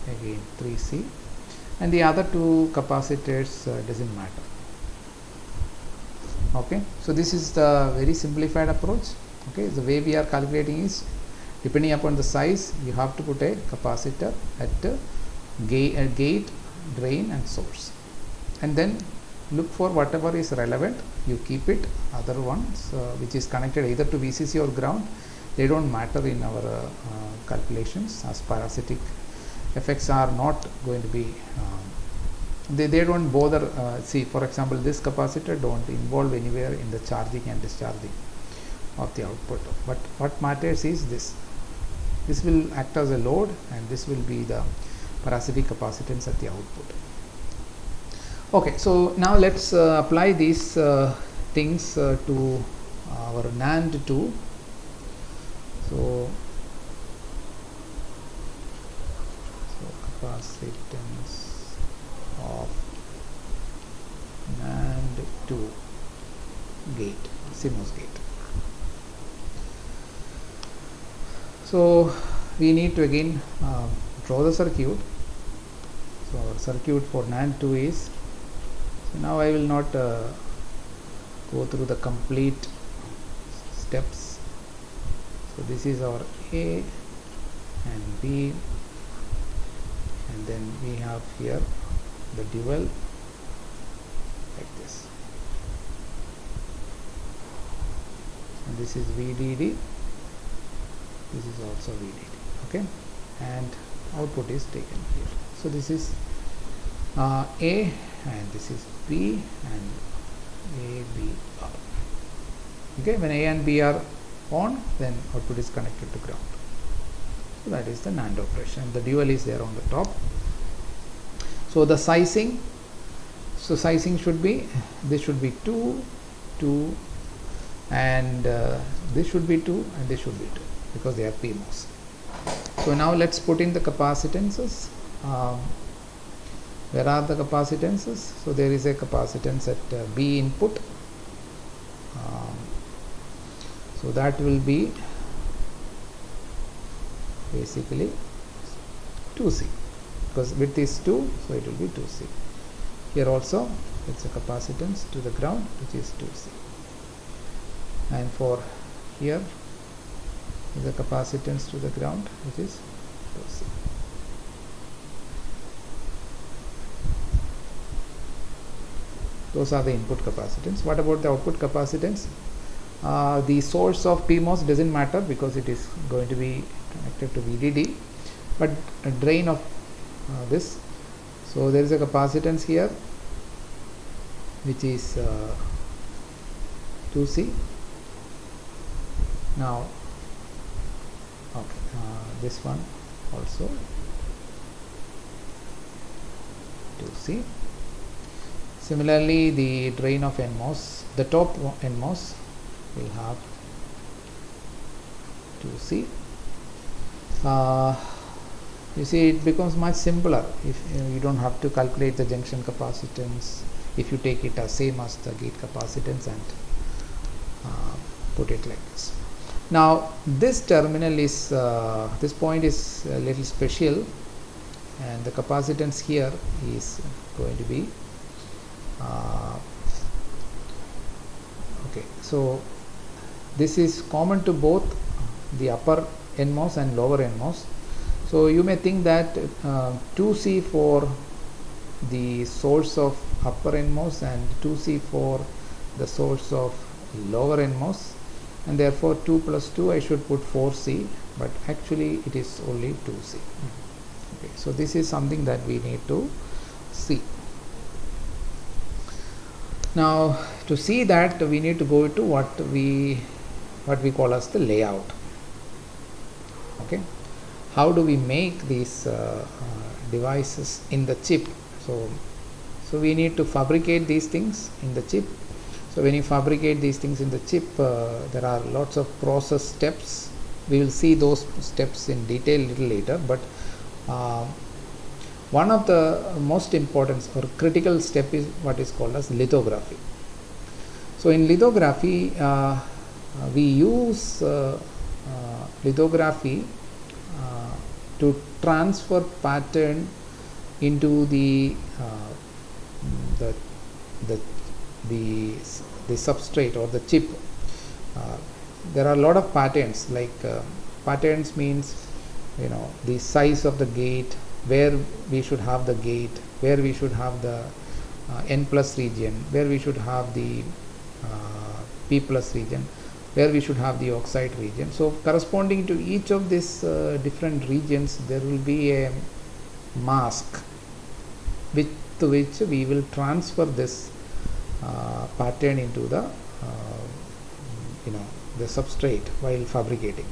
again 3C, and the other 2 capacitors doesn't matter. Okay, so this is the very simplified approach. Okay, the way we are calculating is, depending upon the size, you have to put a capacitor at gate, drain and source, and then look for whatever is relevant, you keep it. Other ones which is connected either to VCC or ground, they don't matter in our calculations, as parasitic effects are not going to be they don't bother. See, for example, this capacitor don't involve anywhere in the charging and discharging of the output, but what matters is this will act as a load, and this will be the parasitic capacitance at the output. Okay, so now let's apply these things to our NAND 2. So capacitance of NAND 2 gate, CMOS gate. So we need to again draw the circuit. So our circuit for NAND 2 is, so now I will not go through the complete steps. So this is our A and B, and then we have here the dual like this, and this is VDD, this is also VDD, okay, and output is taken here. So this is A and this is B and A, B, R. Okay, when A and B are on, then output is connected to ground. So that is the NAND operation. The dual is there on the top. So the sizing, so sizing should be, this should be 2, 2, and this should be 2 and this should be 2 because they are PMOS. So now let's put in the capacitances. Where are the capacitances? So there is a capacitance at B input. So that will be basically 2C, because width is 2, so it will be 2C. Here also it's a capacitance to the ground, which is 2C, and for here is a capacitance to the ground, which is 2C. Those are the input capacitance. What about the output capacitance? The source of PMOS doesn't matter because it is going to be connected to VDD, but a drain of this. So there is a capacitance here which is 2C. Now, okay, this one also 2C. Similarly, the drain of NMOS, the top NMOS will have 2C. You see, it becomes much simpler if you don't have to calculate the junction capacitance if you take it as same as the gate capacitance and put it like this. Now this terminal is this point is a little special, and the capacitance here is going to be okay. So this is common to both the upper NMOS and lower NMOS. So you may think that 2C for the source of upper NMOS and 2C for the source of lower NMOS, and therefore 2 plus 2 I should put 4C, but actually it is only 2C. Okay, so this is something that we need to see. Now to see that, we need to go to what we call as the layout. Okay, how do we make these devices in the chip? So we need to fabricate these things in the chip. So when you fabricate these things in the chip, there are lots of process steps. We will see those steps in detail a little later, but one of the most important or critical step is what is called as lithography. So in lithography, we use lithography to transfer pattern into the substrate or the chip. There are a lot of patterns, like patterns means, you know, the size of the gate, where we should have the gate, where we should have the N plus region, where we should have the P plus region, where we should have the oxide region. So corresponding to each of these different regions, there will be a mask with which we will transfer this pattern into the the substrate while fabricating.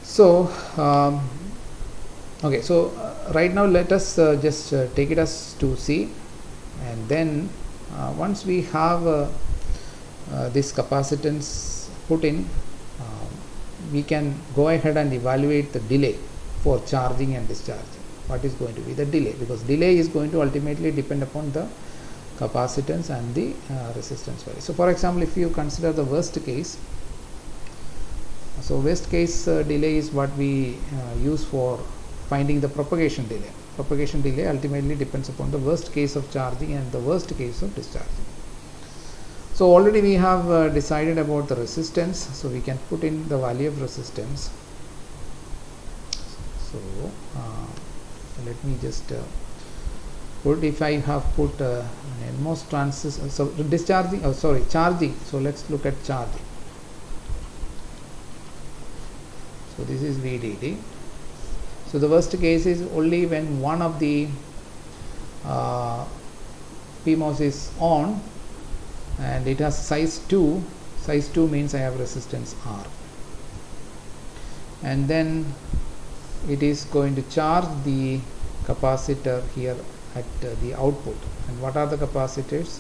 So okay, so right now let us just take it as 2C, and then once we have this capacitance put in, we can go ahead and evaluate the delay for charging and discharging. What is going to be the delay? Because delay is going to ultimately depend upon the capacitance and the resistance value. So for example, if you consider the worst case, so worst case delay is what we use for finding the propagation delay. Propagation delay ultimately depends upon the worst case of charging and the worst case of discharging. So already we have decided about the resistance, so we can put in the value of resistance. So let me just put, if I have put an NMOS transistor, so discharging, charging, so let's look at charging. So this is VDD. So the worst case is only when one of the PMOS is on and it has size 2. Size 2 means I have resistance R, and then it is going to charge the capacitor here at the output. And what are the capacitors?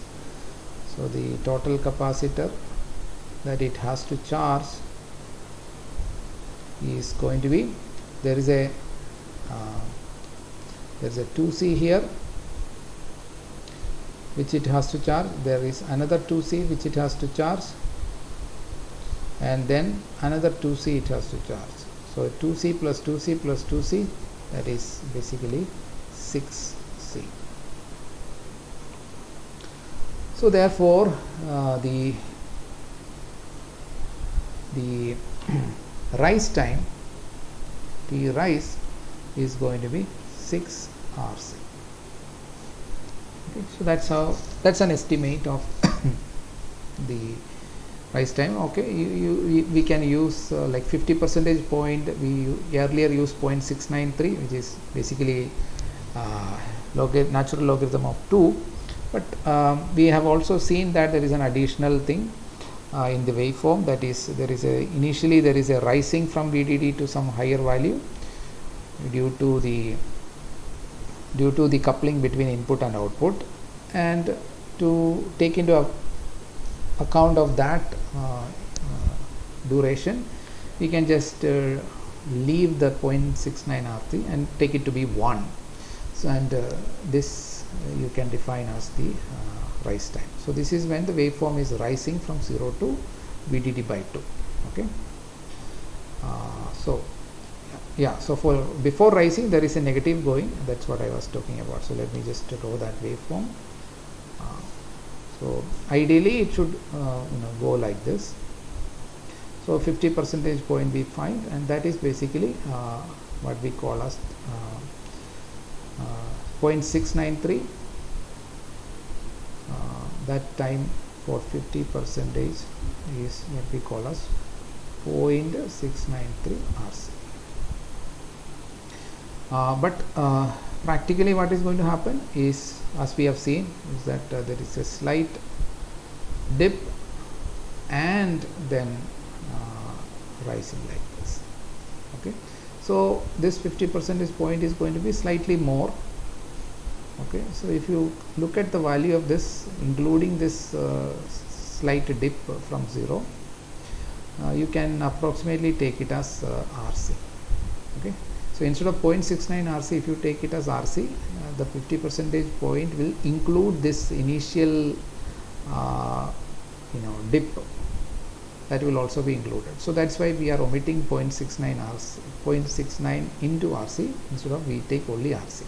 So the total capacitor that it has to charge is going to be, there is a 2C here which it has to charge, there is another 2C which it has to charge, and then another 2C it has to charge. So 2C plus 2C plus 2C, that is basically 6C. So therefore the rise time, T rise, is going to be 6 RC. Okay, so that's an estimate of the rise time. Okay, we can use like 50 percentage point. We earlier used 0.693, which is basically natural logarithm of 2, but we have also seen that there is an additional thing in the waveform, that is initially there is a rising from VDD to some higher value due to the coupling between input and output, and to take into account of that duration, we can just leave the 0.69 RC and take it to be 1. So, and this you can define as the rise time. So this is when the waveform is rising from 0 to VDD by 2. Okay. So yeah, so for before rising there is a negative going, that's what I was talking about. So let me just draw that waveform. So ideally it should go like this. So 50 percentage point be fine, and that is basically what we call as 0.693. That time for 50 percentage is what we call as 0.693 RC. But practically what is going to happen is, as we have seen, is that there is a slight dip and then rising like this. Okay, so this 50 percentage point is going to be slightly more. Okay, so if you look at the value of this, including this slight dip from 0, you can approximately take it as RC. Okay, so instead of 0.69 RC, if you take it as RC, the 50 percentage point will include this initial dip, that will also be included. So that's why we are omitting 0.69 RC, 0.69 into RC, instead of we take only RC.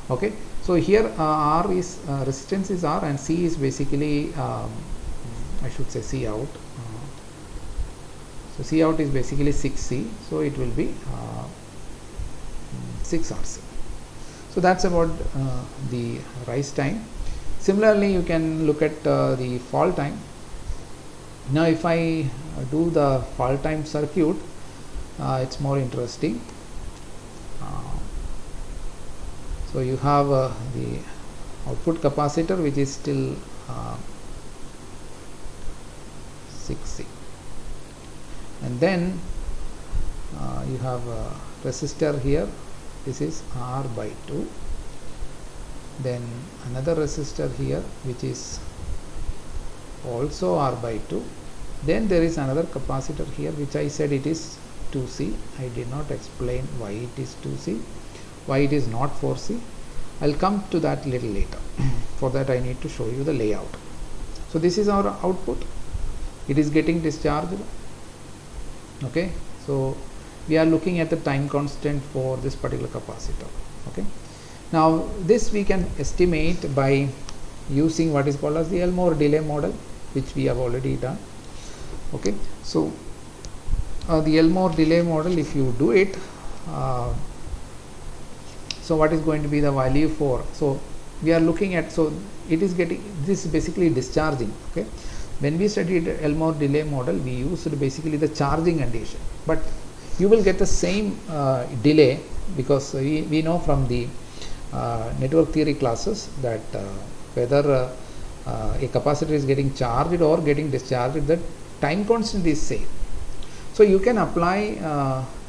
Okay, so here R is resistance is R, and C is basically I should say C out. So C out is basically 6C, so it will be 6 RC. So that's about the rise time. Similarly, you can look at the fall time. Now if I do the fall time circuit, it's more interesting. So you have the output capacitor, which is still 6C, and then you have a resistor here, this is R by 2, then another resistor here which is also R by 2, then there is another capacitor here which I said it is 2C. I did not explain why it is 2C, why it is not 4C. I'll come to that little later. For that I need to show you the layout. So this is our output. It is getting discharged. Okay, so we are looking at the time constant for this particular capacitor. Okay, now this we can estimate by using what is called as the Elmore delay model, which we have already done. Okay, so the Elmore delay model, if you do it, so what is going to be the value for, so we are looking at, so it is getting, this is basically discharging. Okay, when we studied Elmore delay model, we used basically the charging condition, but you will get the same delay, because we know from the network theory classes that whether a capacitor is getting charged or getting discharged, the time constant is same. So you can apply,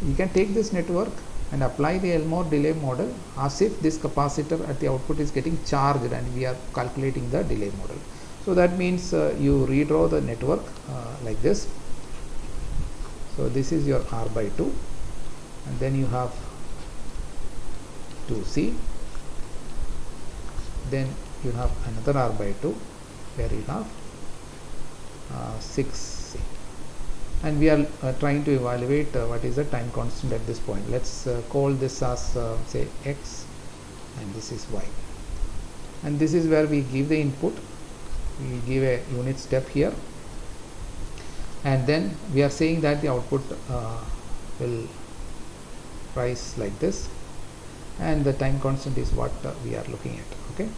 you can take this network and apply the Elmore delay model as if this capacitor at the output is getting charged, and we are calculating the delay model. So that means you redraw the network like this. So this is your R by 2, and then you have 2C, then you have another R by 2 where you have 6C, and we are trying to evaluate what is the time constant at this point. Let's call this as say X, and this is Y, and this is where we give the input. We give a unit step here, and then we are saying that the output will rise like this, and the time constant is what we are looking at. Okay,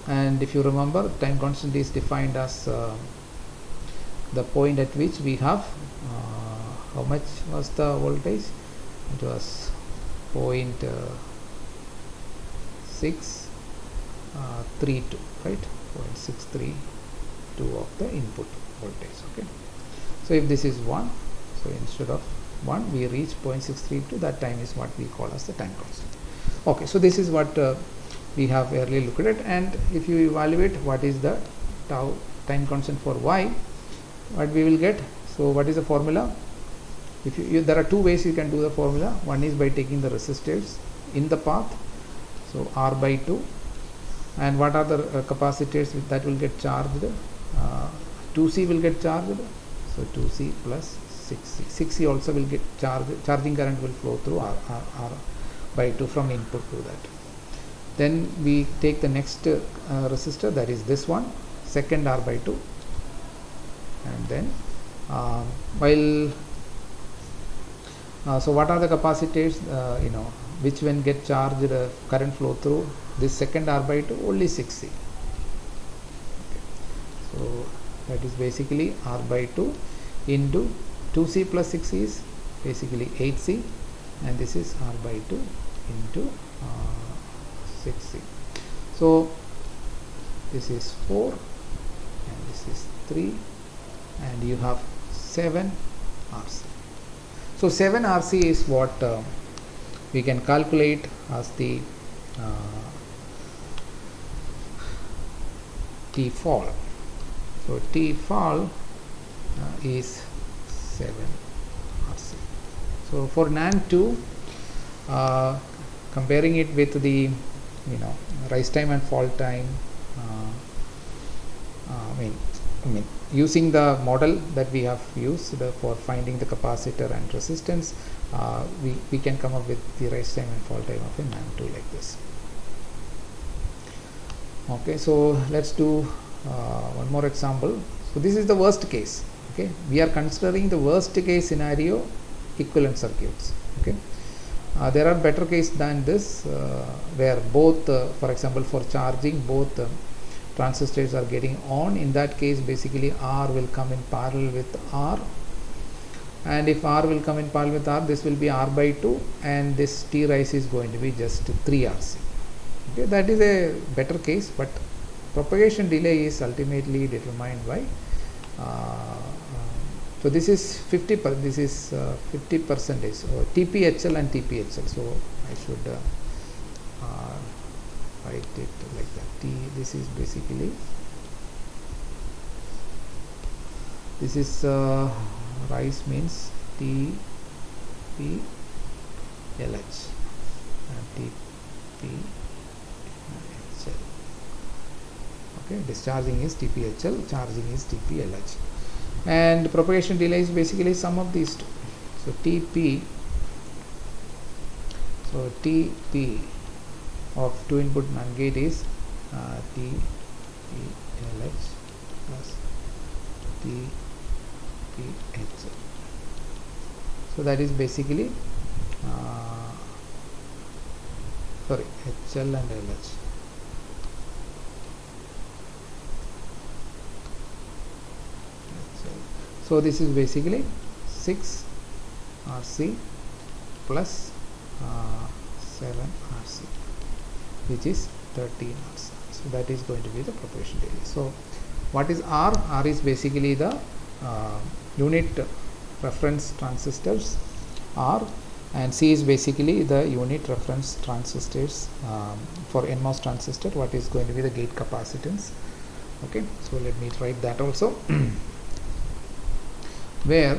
and if you remember, time constant is defined as the point at which we have how much was the voltage? It was 0.632, right? 0.632 of the input voltage. Okay, so if this is 1, so instead of 1 we reach 0.632, that time is what we call as the time constant. Okay, so this is what we have earlier looked at, and if you evaluate what is the tau time constant for Y, what we will get. So what is the formula? If you there are two ways you can do the formula. One is by taking the resistors in the path, so R by 2, and what are the capacitors that will get charged? 2C will get charged, so 2C plus 6C. 6C also will get charged. Charging current will flow through R by 2 from input to that. Then we take the next resistor, that is this one, second R by 2, and then so what are the capacitors, which when get charged, current flow through this second R by 2? Only 6C. Okay. So that is basically R by 2 into 2C plus 6C is basically 8C, and this is R by 2 into 6C. So this is 4, and this is 3, and you have 7 RC. So 7 RC is what we can calculate as the T fall. So T fall is 7 RC. So for NAND 2, comparing it with the rise time and fall time, I mean using the model that we have used for finding the capacitor and resistance, we can come up with the rise time and fall time of a NAND 2 like this. Okay, so let's do one more example. So this is the worst case. Okay, we are considering the worst case scenario equivalent circuits. Okay, there are better case than this, where both for example for charging, both transistors are getting on. In that case, basically R will come in parallel with R, and if R will come in parallel with R, this will be R by 2, and this T rise is going to be just 3 RC. Okay, that is a better case, but propagation delay is ultimately determined by so this is 50 percentage, so TPHL and TPHL. So I should write it like that. This is basically, this is rise means TPLH and TPHL. Okay, discharging is TPHL, charging is TPLH. And propagation delay is basically sum of these two. So TP, so TP of 2 input NAND gate is TPLH plus TPHL. So that is basically HL and LH. So this is basically 6 RC plus 7 RC, which is 13 RC. So that is going to be the propagation delay. So what is R? R is basically the unit reference transistors R, and C is basically the unit reference transistors for NMOS transistor. What is going to be the gate capacitance? Okay, so let me write that also. Where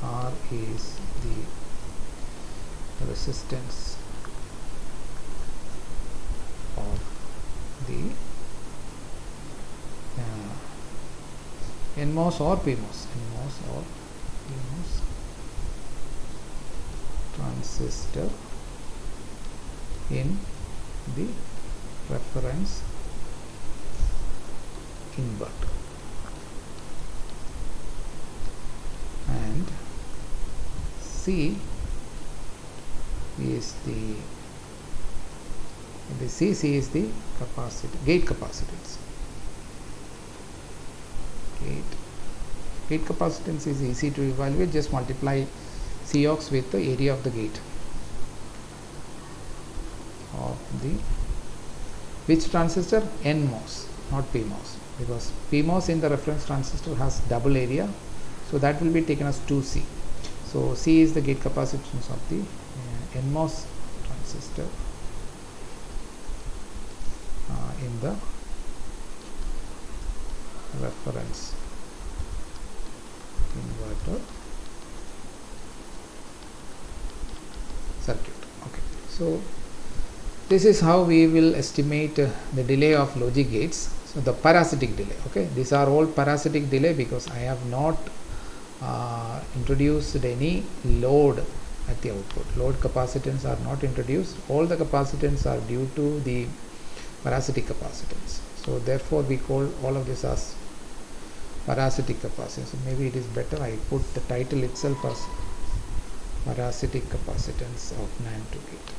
R is the resistance of the NMOS or PMOS, transistor in the reference inverter, and C is the CC is the gate capacitance. Gate capacitance is easy to evaluate. Just multiply Cox with the area of the gate of the which transistor? NMOS, not PMOS, because PMOS in the reference transistor has double area, so that will be taken as 2C. So C is the gate capacitance of the NMOS transistor in the reference inverter circuit. Okay, so this is how we will estimate the delay of logic gates. So the parasitic delay. Okay, these are all parasitic delay because I have not introduced any load at the output. Load capacitance are not introduced. All the capacitance are due to the parasitic capacitance. So therefore we call all of this as parasitic capacitance. So maybe it is better I put the title itself as parasitic capacitance of NAND to gate.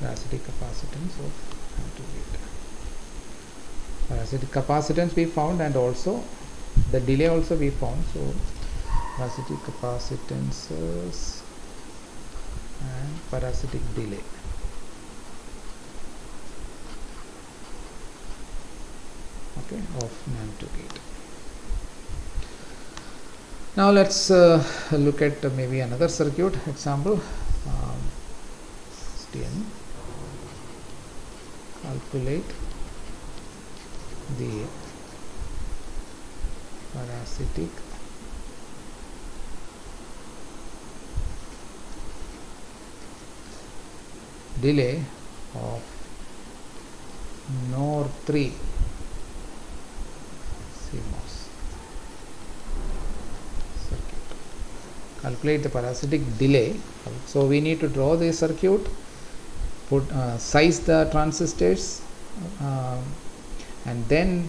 Parasitic capacitance of NAND to gate. Parasitic capacitance we found, and also the delay also we found. So parasitic capacitances and parasitic delay. Okay, of NAND to gate. Now let's look at maybe another circuit example. Calculate the parasitic delay of NOR 3 CMOS circuit. Calculate the parasitic delay. So we need to draw the circuit, put size the transistors, and then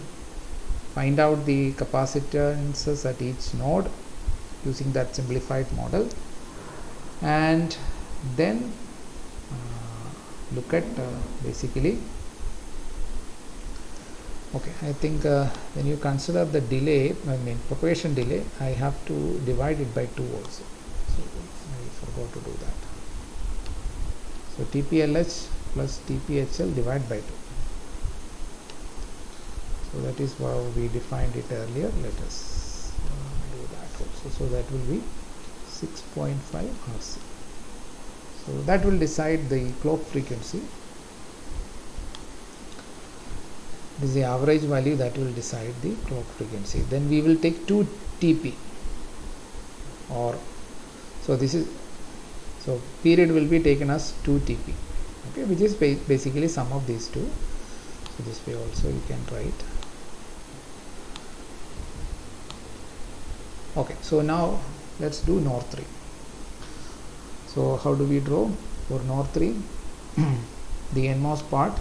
find out the capacitances at each node using that simplified model, and then look at basically. Okay, I think when you consider the delay, propagation delay, I have to divide it by 2 also. So I forgot to do that. So TPLH plus TPHL divided by 2. So that is how we defined it earlier. Let us do that also. So that will be 6.5 RC. So that will decide the clock frequency. This is the average value that will decide the clock frequency. Then we will take two TP, or so this is, so period will be taken as 2 TP, okay, which is basically sum of these two. So this way also you can write. Okay, so now let's do NOR 3. So how do we draw for NOR 3? The nMOS part,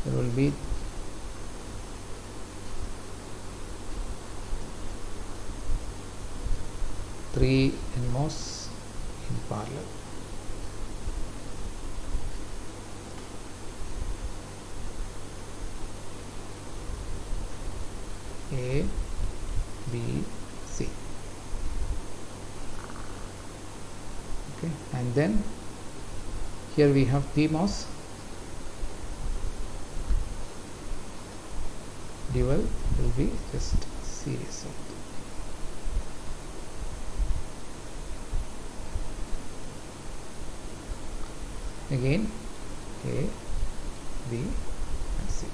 there will be three nMOS in parallel. A, B, C. Okay, and then here we have PMOS dual will be just series of. Again A, B and C.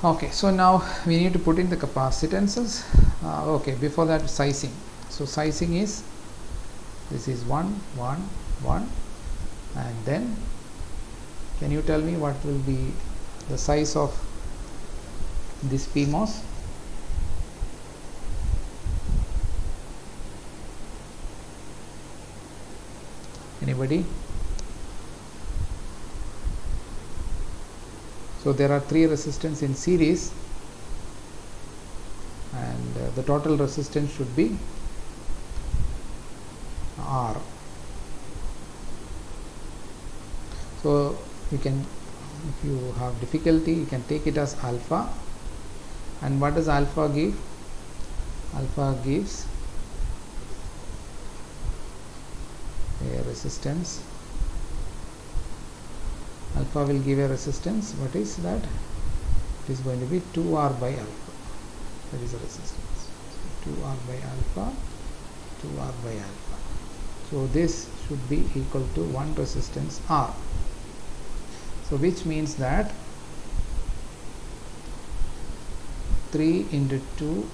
Okay, so now we need to put in the capacitances. Okay, before that, sizing. So sizing is, this is 1, 1, 1, and then can you tell me what will be the size of this PMOS? Anybody? So there are 3 resistors in series, and the total resistance should be R. So you can, if you have difficulty, you can take it as alpha. And what does alpha give? Alpha gives a resistance. Alpha will give a resistance. What is that? It is going to be 2R by alpha. That is a resistance. So 2R by alpha, 2R by alpha. So this should be equal to one resistance R. So which means that 3 into 2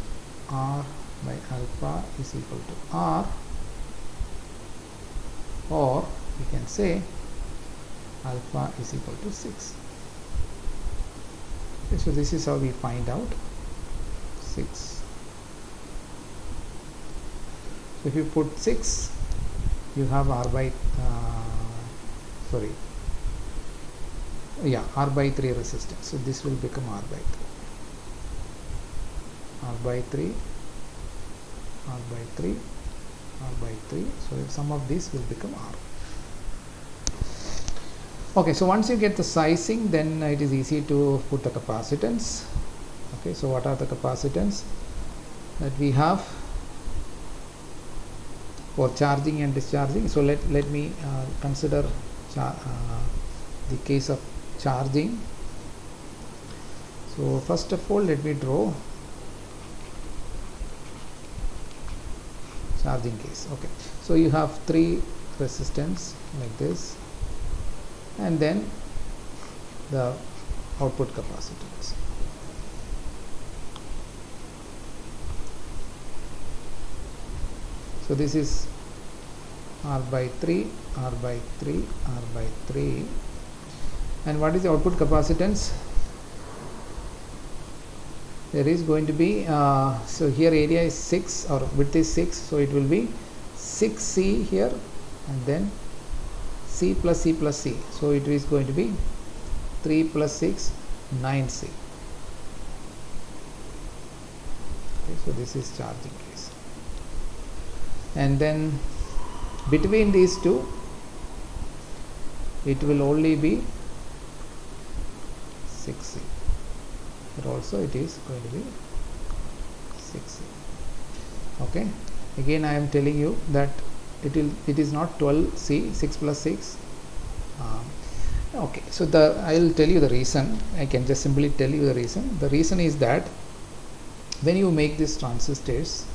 R by alpha is equal to R, or we can say alpha is equal to 6. Okay, so this is how we find out 6. So if you put 6, you have R by R by 3 resistance. So this will become R by 3. R by 3, R by 3, R by 3. So sum of these will become R. Okay, so once you get the sizing, then it is easy to put the capacitance. Okay, so what are the capacitance that we have for charging and discharging? So let me consider the case of charging. So first of all, let me draw charging case. Okay, so you have 3 resistance like this, and then the output capacitance. So this is R by 3, R by 3, R by 3. And what is the output capacitance? There is going to be, so here area is 6 or width is 6, so it will be 6C here, and then C plus C plus C. So it is going to be 3 plus 6, 9C. Okay, so this is charging case. And then between these two, it will only be 6C. Here also it is going to be 6C. Okay, again I am telling you that it is not 12C, 6 plus 6. Okay, so I will tell you the reason. I can just simply tell you the reason. The reason is that when you make these transistors,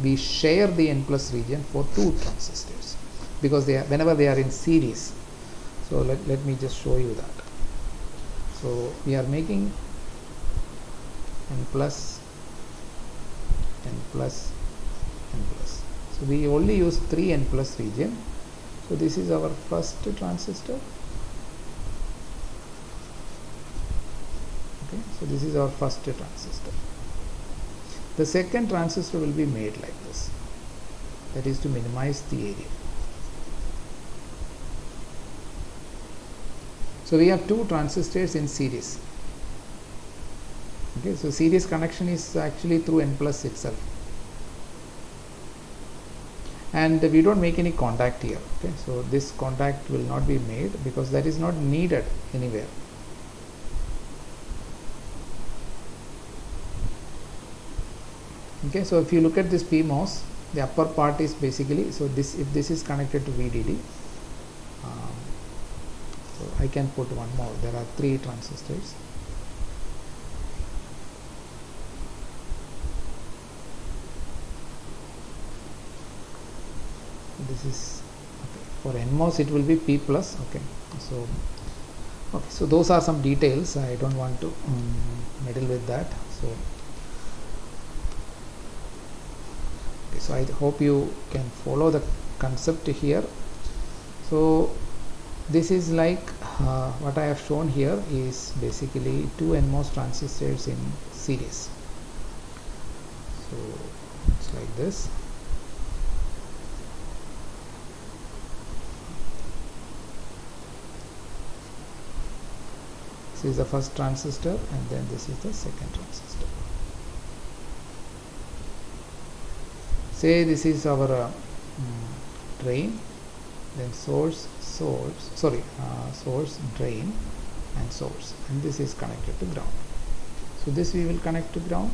we share the N plus region for 2 transistors, because whenever they are in series. So let me just show you that. So we are making n plus, n plus, n plus. So we only use 3 n plus region. So this is our first transistor. Okay, so this is our first transistor. The second transistor will be made like this. That is to minimize the area. So we have 2 transistors in series. Okay, so series connection is actually through n plus itself, and we don't make any contact here. Okay, so this contact will not be made because that is not needed anywhere. Okay, so if you look at this PMOS, the upper part is basically, so this, if this is connected to VDD, so I can put one more. There are 3 transistors. This is okay. For NMOS it will be P plus. Okay, so those are some details. I don't want to meddle with that. So I hope you can follow the concept here. So this is like what I have shown here is basically 2 NMOS transistors in series. So it's like this. This is the first transistor, and then this is the second transistor. Say this is our drain, then source, drain, and source, and this is connected to ground. So this we will connect to ground,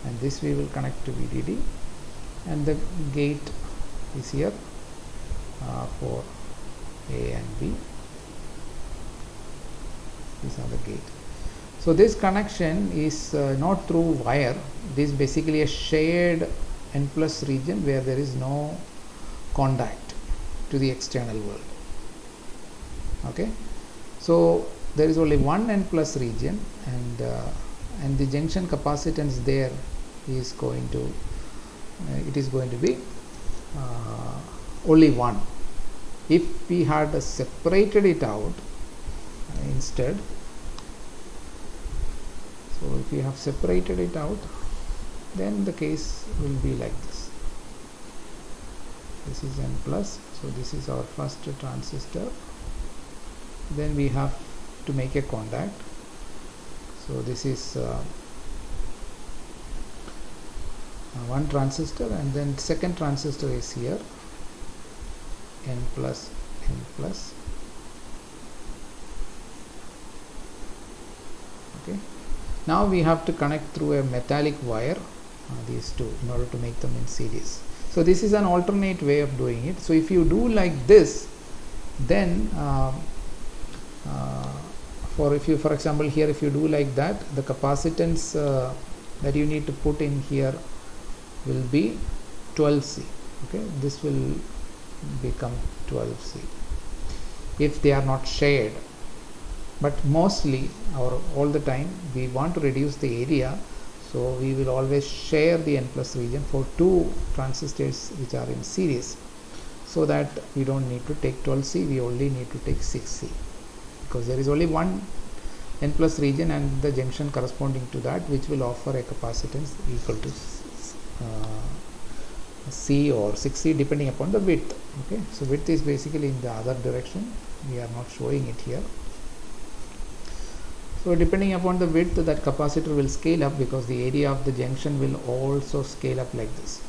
and this we will connect to VDD, and the gate is here for A and B. These are the gate. So this connection is not through wire. It is basically a shared n plus region where there is no contact to the external world. Okay, so there is only one n plus region, and the junction capacitance there is going to be only one. If we had separated it out instead, so if you have separated it out, then the case will be like this. This is n plus, so this is our first transistor. Then we have to make a contact. So this is one transistor, and then second transistor is here, n plus, n plus. Okay, now we have to connect through a metallic wire these two in order to make them in series. So this is an alternate way of doing it. So if you do like this, then for example here, if you do like that, the capacitance that you need to put in here will be 12C. Okay, this will become 12C if they are not shared. But mostly, or all the time, we want to reduce the area, so we will always share the n plus region for 2 transistors which are in series, so that we don't need to take 12C, we only need to take 6C, because there is only one n plus region and the junction corresponding to that, which will offer a capacitance equal to C or 6C depending upon the width. Okay, so width is basically in the other direction, we are not showing it here. So depending upon the width, that capacitor will scale up, because the area of the junction will also scale up like this.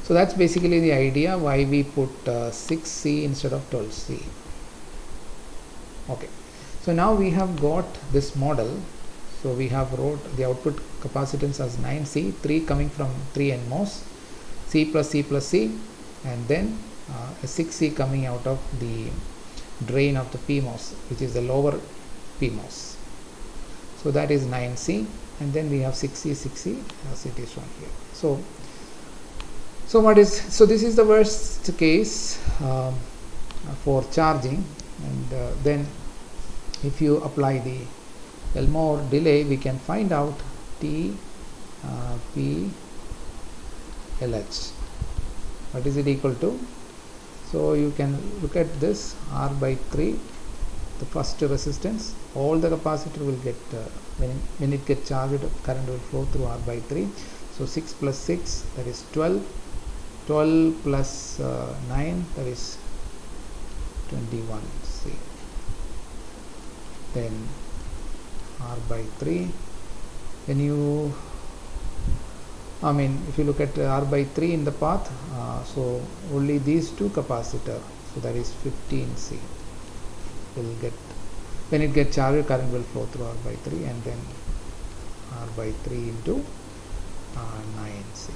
So that's basically the idea why we put 6C instead of 12C. Okay, so now we have got this model. So we have wrote the output capacitance as 9C, 3 coming from 3 NMOS, C plus C plus C, and then a 6C coming out of the drain of the PMOS, which is the lower PMOS. So that is 9C, and then we have 6C, 6C as it is shown here. So this is the worst case for charging, and then if you apply the Elmore delay, we can find out T P LH. What is it equal to? So you can look at this R by 3, the first resistance. All the capacitor will get when it gets charged, current will flow through R by 3. So 6 plus 6, that is 12. 12 plus 9, that is 21 C. Then R by 3. When you if you look at R by 3 in the path, so only these two capacitor, so that is 15 C will get, when it gets charged, current will flow through R by 3, and then R by 3 into 9 C.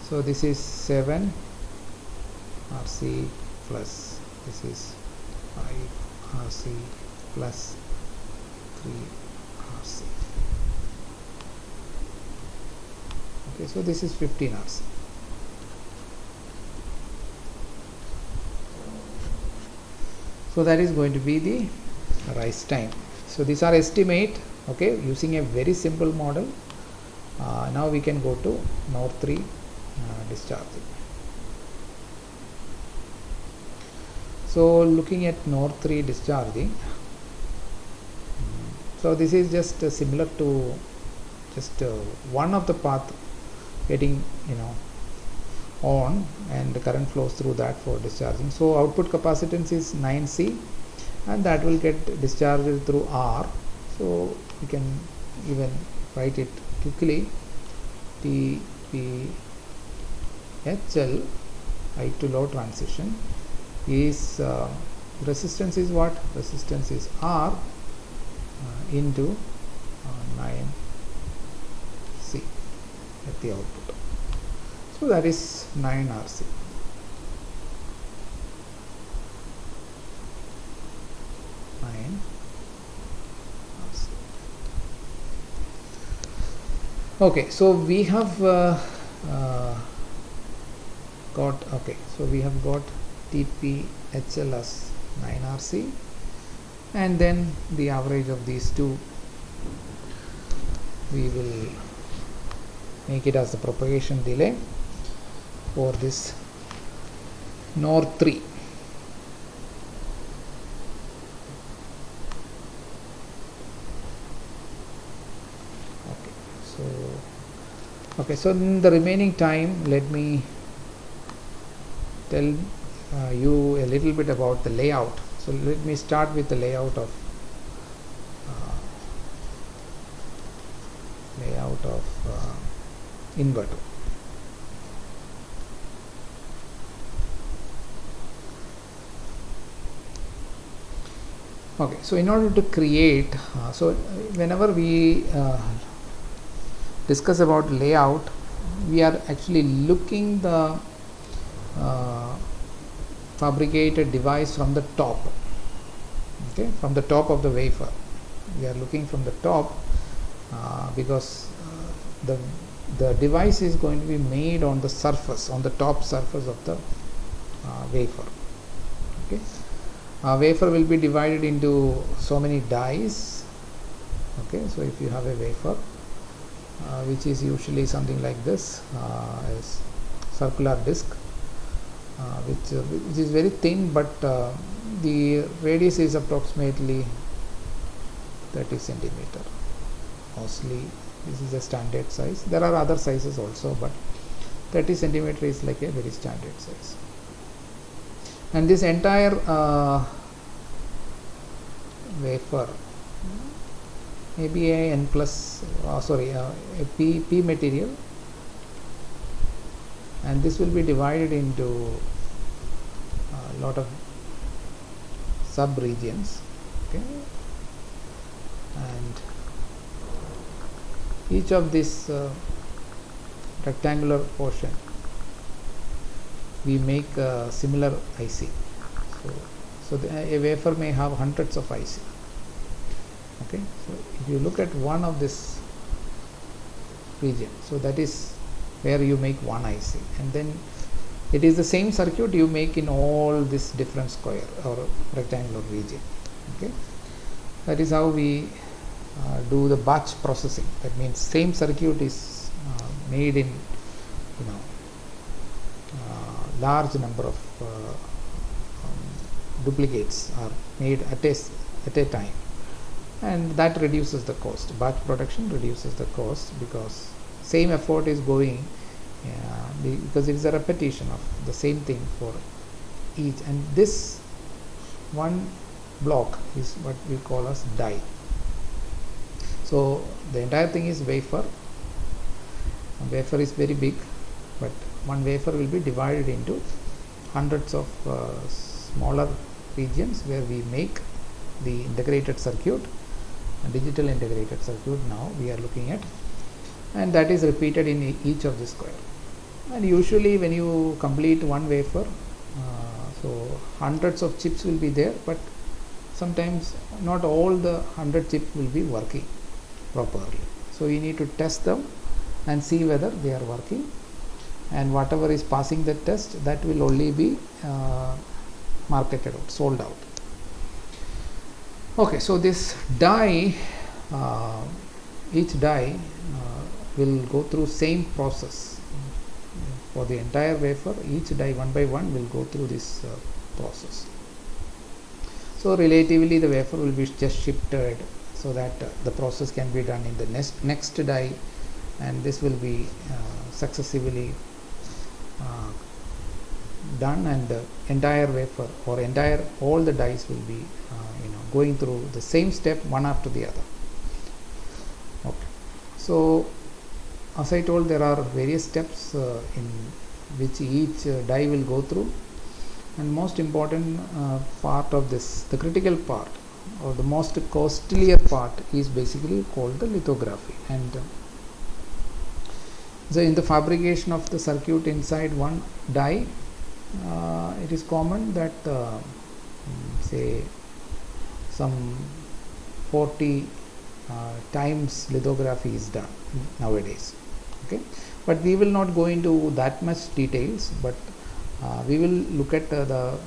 So this is 7 RC plus, this is 5 RC plus 3 RC. Okay, so this is 15 RC. So that is going to be the rise time. So these are estimate, okay, using a very simple model. Now we can go to node 3 discharging. So looking at node 3 discharging, so this is just similar to just one of the path getting on, and the current flows through that for discharging. So output capacitance is 9C, and that will get discharged through R. So we can even write it quickly. TPHL, high to low transition, is resistance is what? Resistance is R into 9C at the output. So that is 9 RC. Okay, so we have got TPHL as 9 RC, and then the average of these two we will make it as the propagation delay for this node 3. So in the remaining time, let me tell you a little bit about the layout. So let me start with the layout of inverter. Okay, so in order to create, so whenever we discuss about layout, we are actually looking the fabricated device from the top. Okay, from the top of the wafer, we are looking from the top because the device is going to be made on the surface, on the top surface of the wafer. Okay, wafer will be divided into so many dies. Okay, so if you have a wafer which is usually something like this, is circular disc, which is very thin, but the radius is approximately 30 centimeter. Mostly this is a standard size. There are other sizes also, but 30 centimeter is like a very standard size. And this entire wafer, maybe a N plus, a P material, and this will be divided into a lot of sub regions. Okay, and each of this rectangular portion we make a similar IC. So a wafer may have hundreds of IC. Okay, so if you look at one of this region, so that is where you make one IC, and then It is the same circuit you make in all this different square or rectangular region. Okay, that is how we do the batch processing. That means same circuit is made in large number of duplicates are made at a time, and that reduces the cost. Batch production reduces the cost because same effort is going because it is a repetition of the same thing for each, and this one block is what we call as die. So the entire thing is wafer. A wafer is very big, but one wafer will be divided into hundreds of smaller regions where we make the integrated circuit, a digital integrated circuit now we are looking at, and that is repeated in each of the square. And usually when you complete one wafer, so hundreds of chips will be there, but sometimes not all the 100 chips will be working properly. So you need to test them and see whether they are working, and whatever is passing the test, that will only be marketed out, sold out. Okay, so this die, each die will go through same process for the entire wafer. Each die one by one will go through this process. So relatively the wafer will be just shifted so that the process can be done in the next die, and this will be successively done, and the entire wafer or all the dies will be going through the same step one after the other. Okay, so as I told, there are various steps in which each die will go through, and most important part of this, the critical part or the most costlier part, is basically called the lithography. And so in the fabrication of the circuit inside one die, it is common that say some 40 times lithography is done nowadays. Okay, but we will not go into that much details, but we will look at the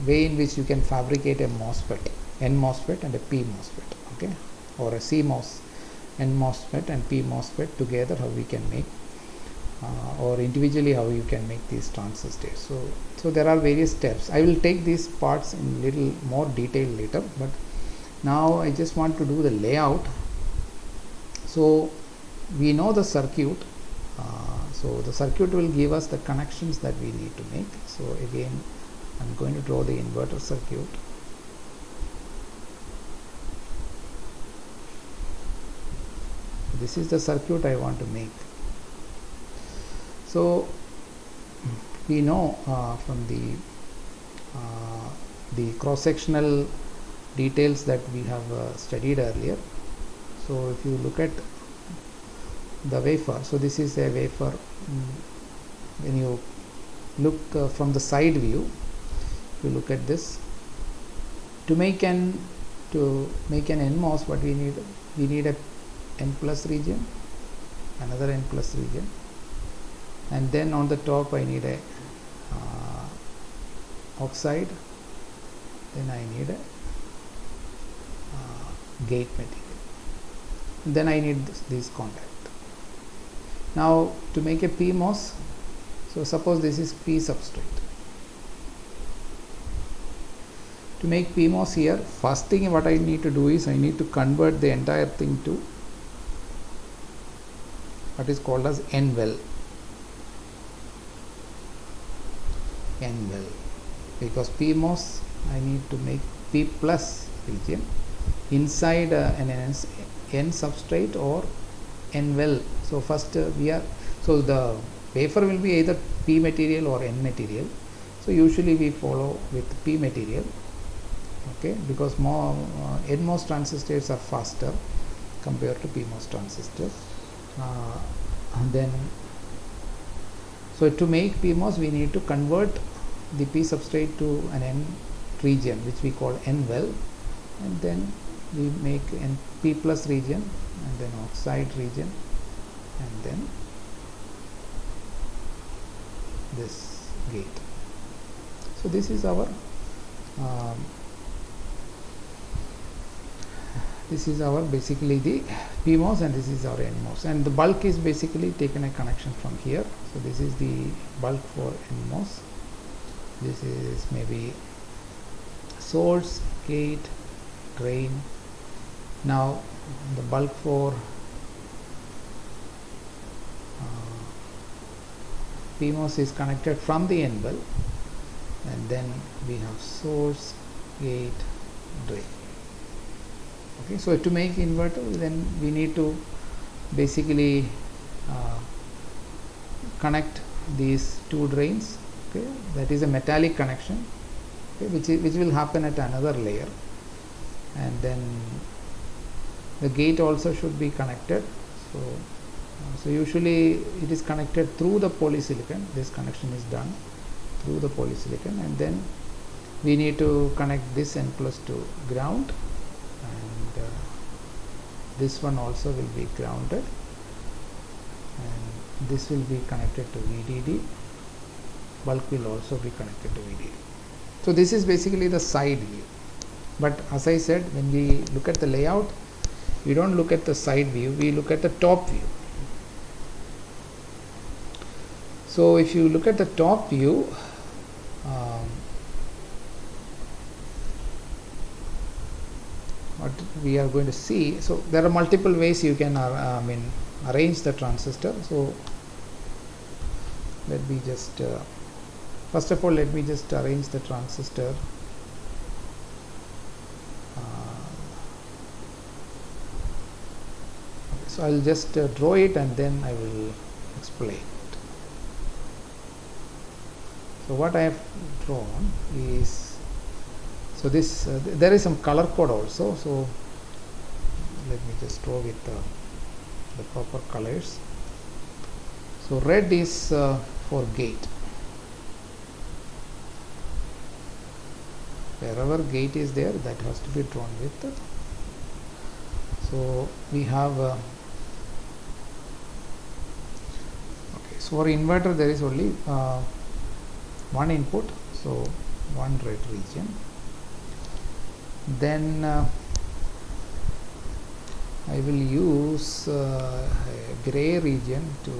way in which you can fabricate a MOSFET, N MOSFET and a P MOSFET, okay, or a CMOS, N MOSFET and P MOSFET together, how we can make, or individually how you can make these transistors. So there are various steps. I will take these parts in little more detail later, but now I just want to do the layout. So we know the circuit, so the circuit will give us the connections that we need to make. So again, I'm going to draw the inverter circuit. This is the circuit I want to make. So we know from the cross-sectional details that we have studied earlier. So if you look at the wafer, so this is a wafer. When you look from the side view, you look at this. To make an NMOS, what we need a N plus region, another N plus region, and then on the top I need a oxide, then I need a gate material, and then I need these contact. Now to make a PMOS, so suppose this is P substrate. To make PMOS here, first thing what I need to do is I need to convert the entire thing to what is called as N-well. N-well, because PMOS I need to make P plus region inside an N substrate or N-well. So first so the wafer will be either P material or N material. So usually we follow with P material, okay, because more NMOS transistors are faster compared to PMOS transistors. And then so to make PMOS we need to convert the P substrate to an N region, which we call N-well, and then we make N P plus region, and then oxide region, and then this gate. So this is our basically the PMOS, and this is our NMOS, and the bulk is basically taken a connection from here. So this is the bulk for NMOS. This is maybe source, gate, drain. Now the bulk for PMOS is connected from the N well, and then we have source, gate, drain. Okay, so to make inverter, then we need to basically connect these two drains. Okay, that is a metallic connection, okay, which will happen at another layer, and then the gate also should be connected. So usually it is connected through the polysilicon. This connection is done through the polysilicon, and then we need to connect this N plus to ground, and this one also will be grounded, and this will be connected to VDD. Bulk will also be connected to VDD. So this is basically the side view. But as I said, when we look at the layout, we don't look at the side view, we look at the top view. So if you look at the top view, what we are going to see, so there are multiple ways you can arrange the transistor. So let me just first of all, let me just arrange the transistor. So I'll just draw it, and then I will explain. So what I have drawn is, so this there is some color code also. So let me just draw with the proper colors. So red is for gate. Wherever gate is there, that has to be drawn with. So we have okay. So for inverter, there is only one input, so one red region. Then I will use a gray region to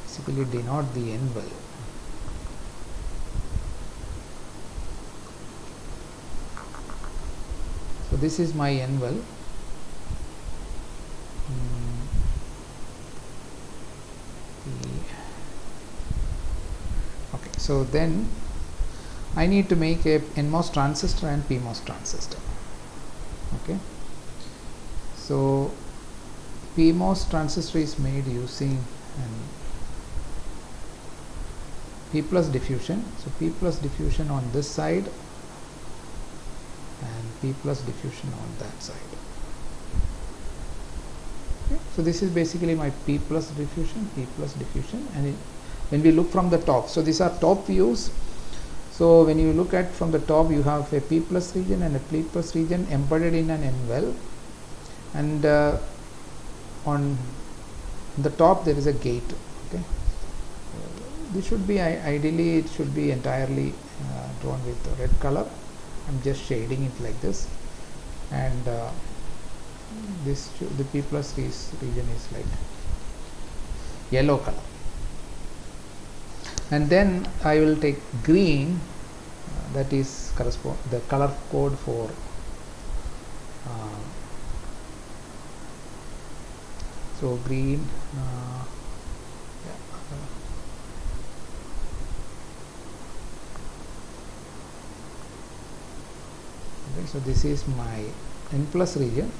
basically denote the N well. So this is my N well. Okay, so then I need to make a NMOS transistor and PMOS transistor. Okay, so PMOS transistor is made using P plus diffusion. So P plus diffusion on this side and P plus diffusion on that side. Okay, so this is basically my P plus diffusion, and when we look from the top, so these are top views. So when you look at from the top, you have a P plus region and a P plus region embedded in an N well, and on the top there is a gate. Okay, this should be ideally it should be entirely drawn with red color. I'm just shading it like this, and the P plus region is like yellow color. And then I will take green, that is correspond the color code for so green. Okay, so this is my N plus region.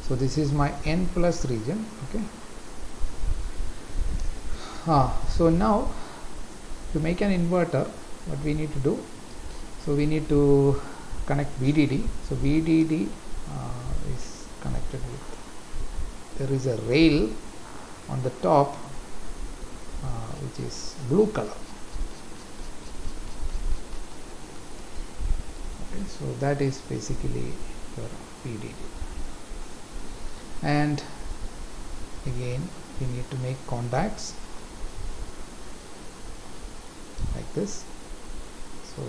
So this is my N plus region. Okay. So now to make an inverter, what we need to do, so we need to connect VDD. So VDD is connected with, there is a rail on the top which is blue color. Okay, so that is basically your VDD. And again we need to make contacts like this. So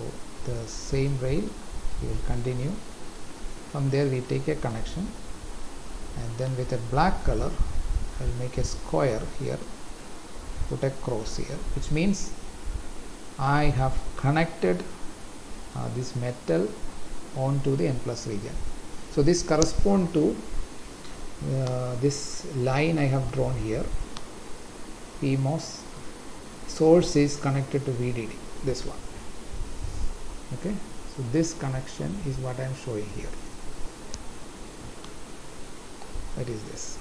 the same rail we will continue. From there we take a connection, and then with a black color I will make a square here, put a cross here, which means I have connected this metal onto the N plus region. So this corresponds to this line I have drawn here. PMOS source is connected to VDD, this one. Okay, so this connection is what I am showing here. That is this.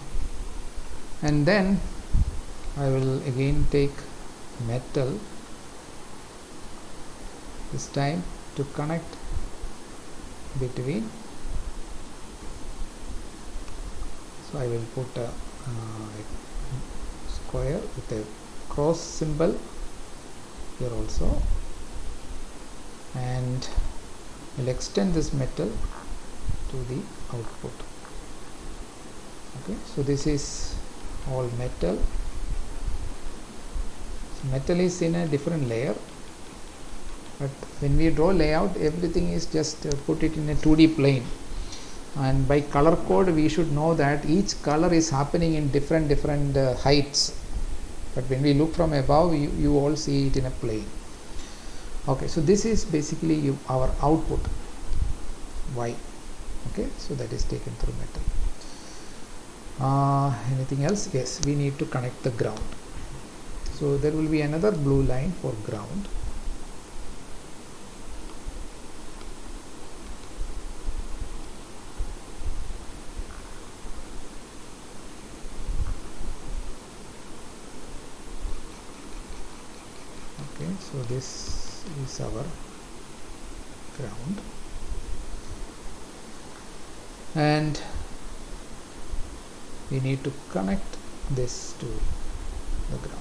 And then I will again take metal, this time to connect between. So I will put a square with a cross symbol here also, and will extend this metal to the output. Okay, so this is all metal. So metal is in a different layer, but when we draw layout, everything is just put it in a 2D plane, and by color code we should know that each color is happening in different heights, but when we look from above you all see it in a plane. Okay, so this is basically our output Y. Okay, so that is taken through metal. Anything else? Yes, we need to connect the ground. So there will be another blue line for ground. Okay, so this is our ground, and we need to connect this to the ground.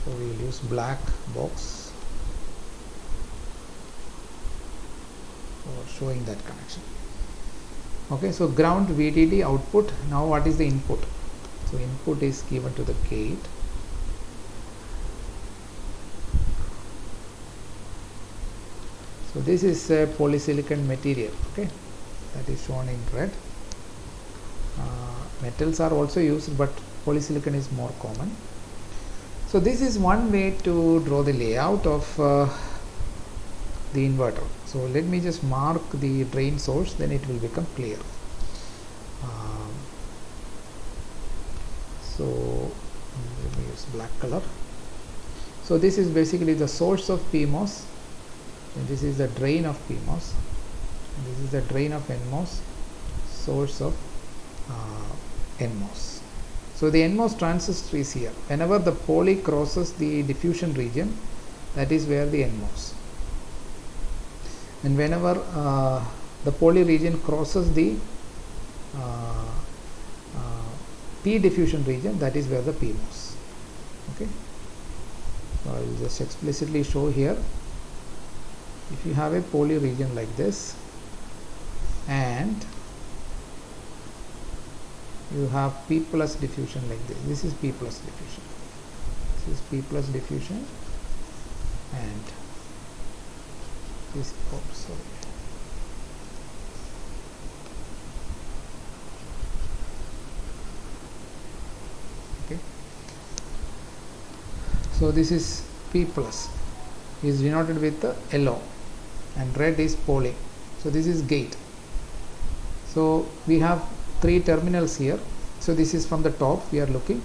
So we will use black box for showing that connection. Okay, so ground VDD output. Now what is the input? So input is given to the gate. So this is a polysilicon material, okay, that is shown in red. Metals are also used, but polysilicon is more common. So this is one way to draw the layout of the inverter. So let me just mark the drain source, then it will become clear. So let me use black color. So this is basically the source of PMOS, and this is the drain of PMOS, and this is the drain of NMOS, source of NMOS. So the NMOS transistor is here. Whenever the poly crosses the diffusion region, that is where the NMOS. And whenever the poly region crosses the P diffusion region, that is where the PMOS. Okay. So I will just explicitly show here. If you have a poly region like this, and you have P plus diffusion like this. This is P plus diffusion. This is P plus diffusion, and this. Oops, sorry. Okay. So this is P plus. Is denoted with the yellow, and red is poly. So this is gate. So we have 3 terminals here. So this is from the top we are looking.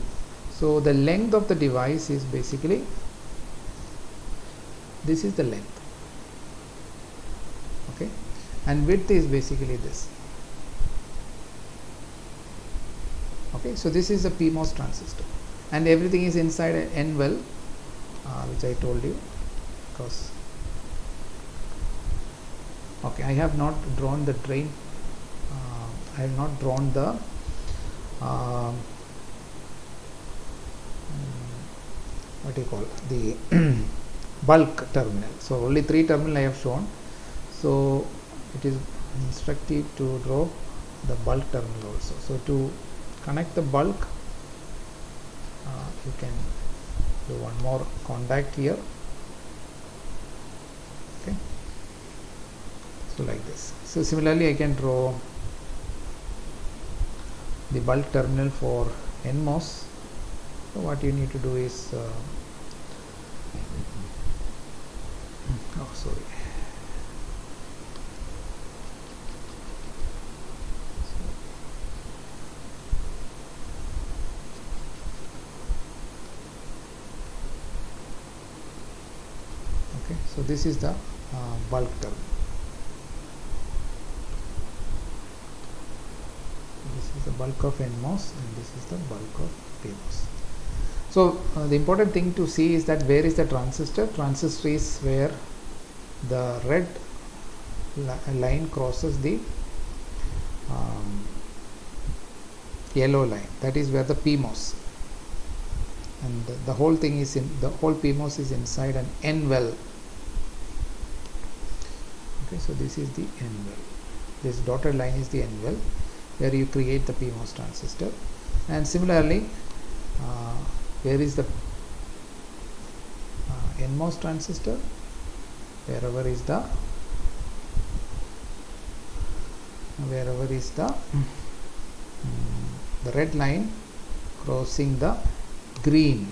So the length of the device is basically, this is the length, okay, and width is basically this. Okay, so this is a PMOS transistor, and everything is inside an N well, which I told you. Because okay, I have not drawn the drain. I have not drawn the what do you call the bulk terminal. So only 3 terminal I have shown. So it is instructive to draw the bulk terminal also. So to connect the bulk, you can do one more contact here. Okay, so like this. So similarly I can draw the bulk terminal for NMOS. So what you need to do is okay, so this is the bulk terminal. This is the bulk of NMOS and this is the bulk of PMOS. So the important thing to see is that where is the transistor? Transistor is where the red line crosses the yellow line. That is where the PMOS, and the whole thing is in the whole PMOS is inside an N well. Okay, so this is the N well. This dotted line is the N well where you create the PMOS transistor. And similarly, where is the NMOS transistor? Wherever is the red line crossing the green.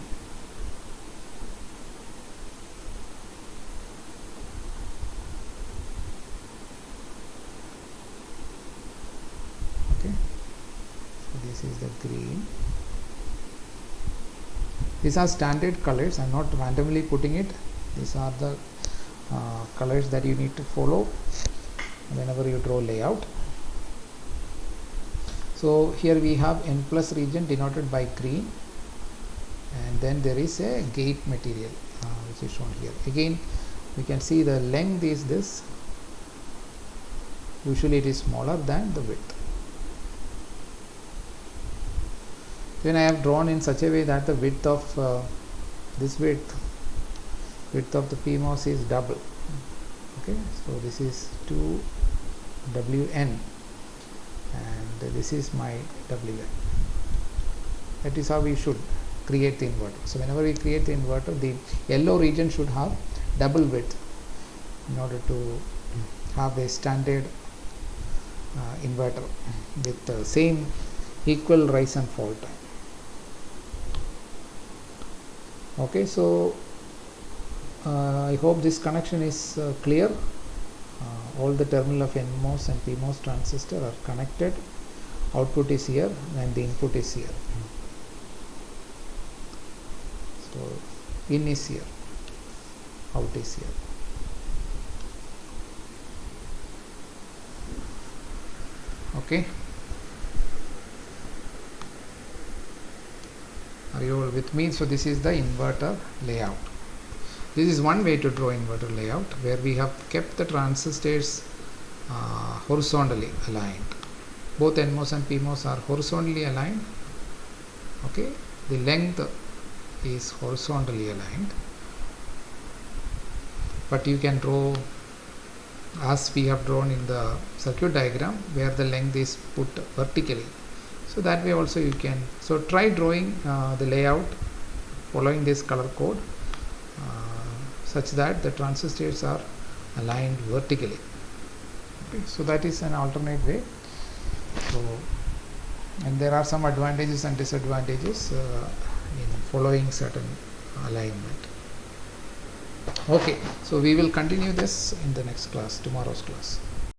Okay, so this is the green. These are standard colors. I am not randomly putting it. These are the colors that you need to follow whenever you draw layout. So here we have N plus region denoted by green, and then there is a gate material which is shown here. Again, we can see the length is this. Usually it is smaller than the width. Then I have drawn in such a way that the width of width of the PMOS is double. Okay, so this is 2WN and this is my WN. That is how we should create the inverter. So whenever we create the inverter, the yellow region should have double width in order to have a standard inverter with the same equal rise and fall time. Okay, so I hope this connection is clear. All the terminal of NMOS and PMOS transistor are connected. Output is here and the input is here. So in is here, out is here. Okay, are you all with me? So this is the inverter layout. This is one way to draw inverter layout, where we have kept the transistors horizontally aligned. Both NMOS and PMOS are horizontally aligned. Okay, the length is horizontally aligned, but you can draw as we have drawn in the circuit diagram, where the length is put vertically. So that way also you can. So try drawing the layout following this color code such that the transistors are aligned vertically. Okay, so that is an alternate way. So, and there are some advantages and disadvantages in following certain alignment. Okay, so we will continue this in the next class, tomorrow's class.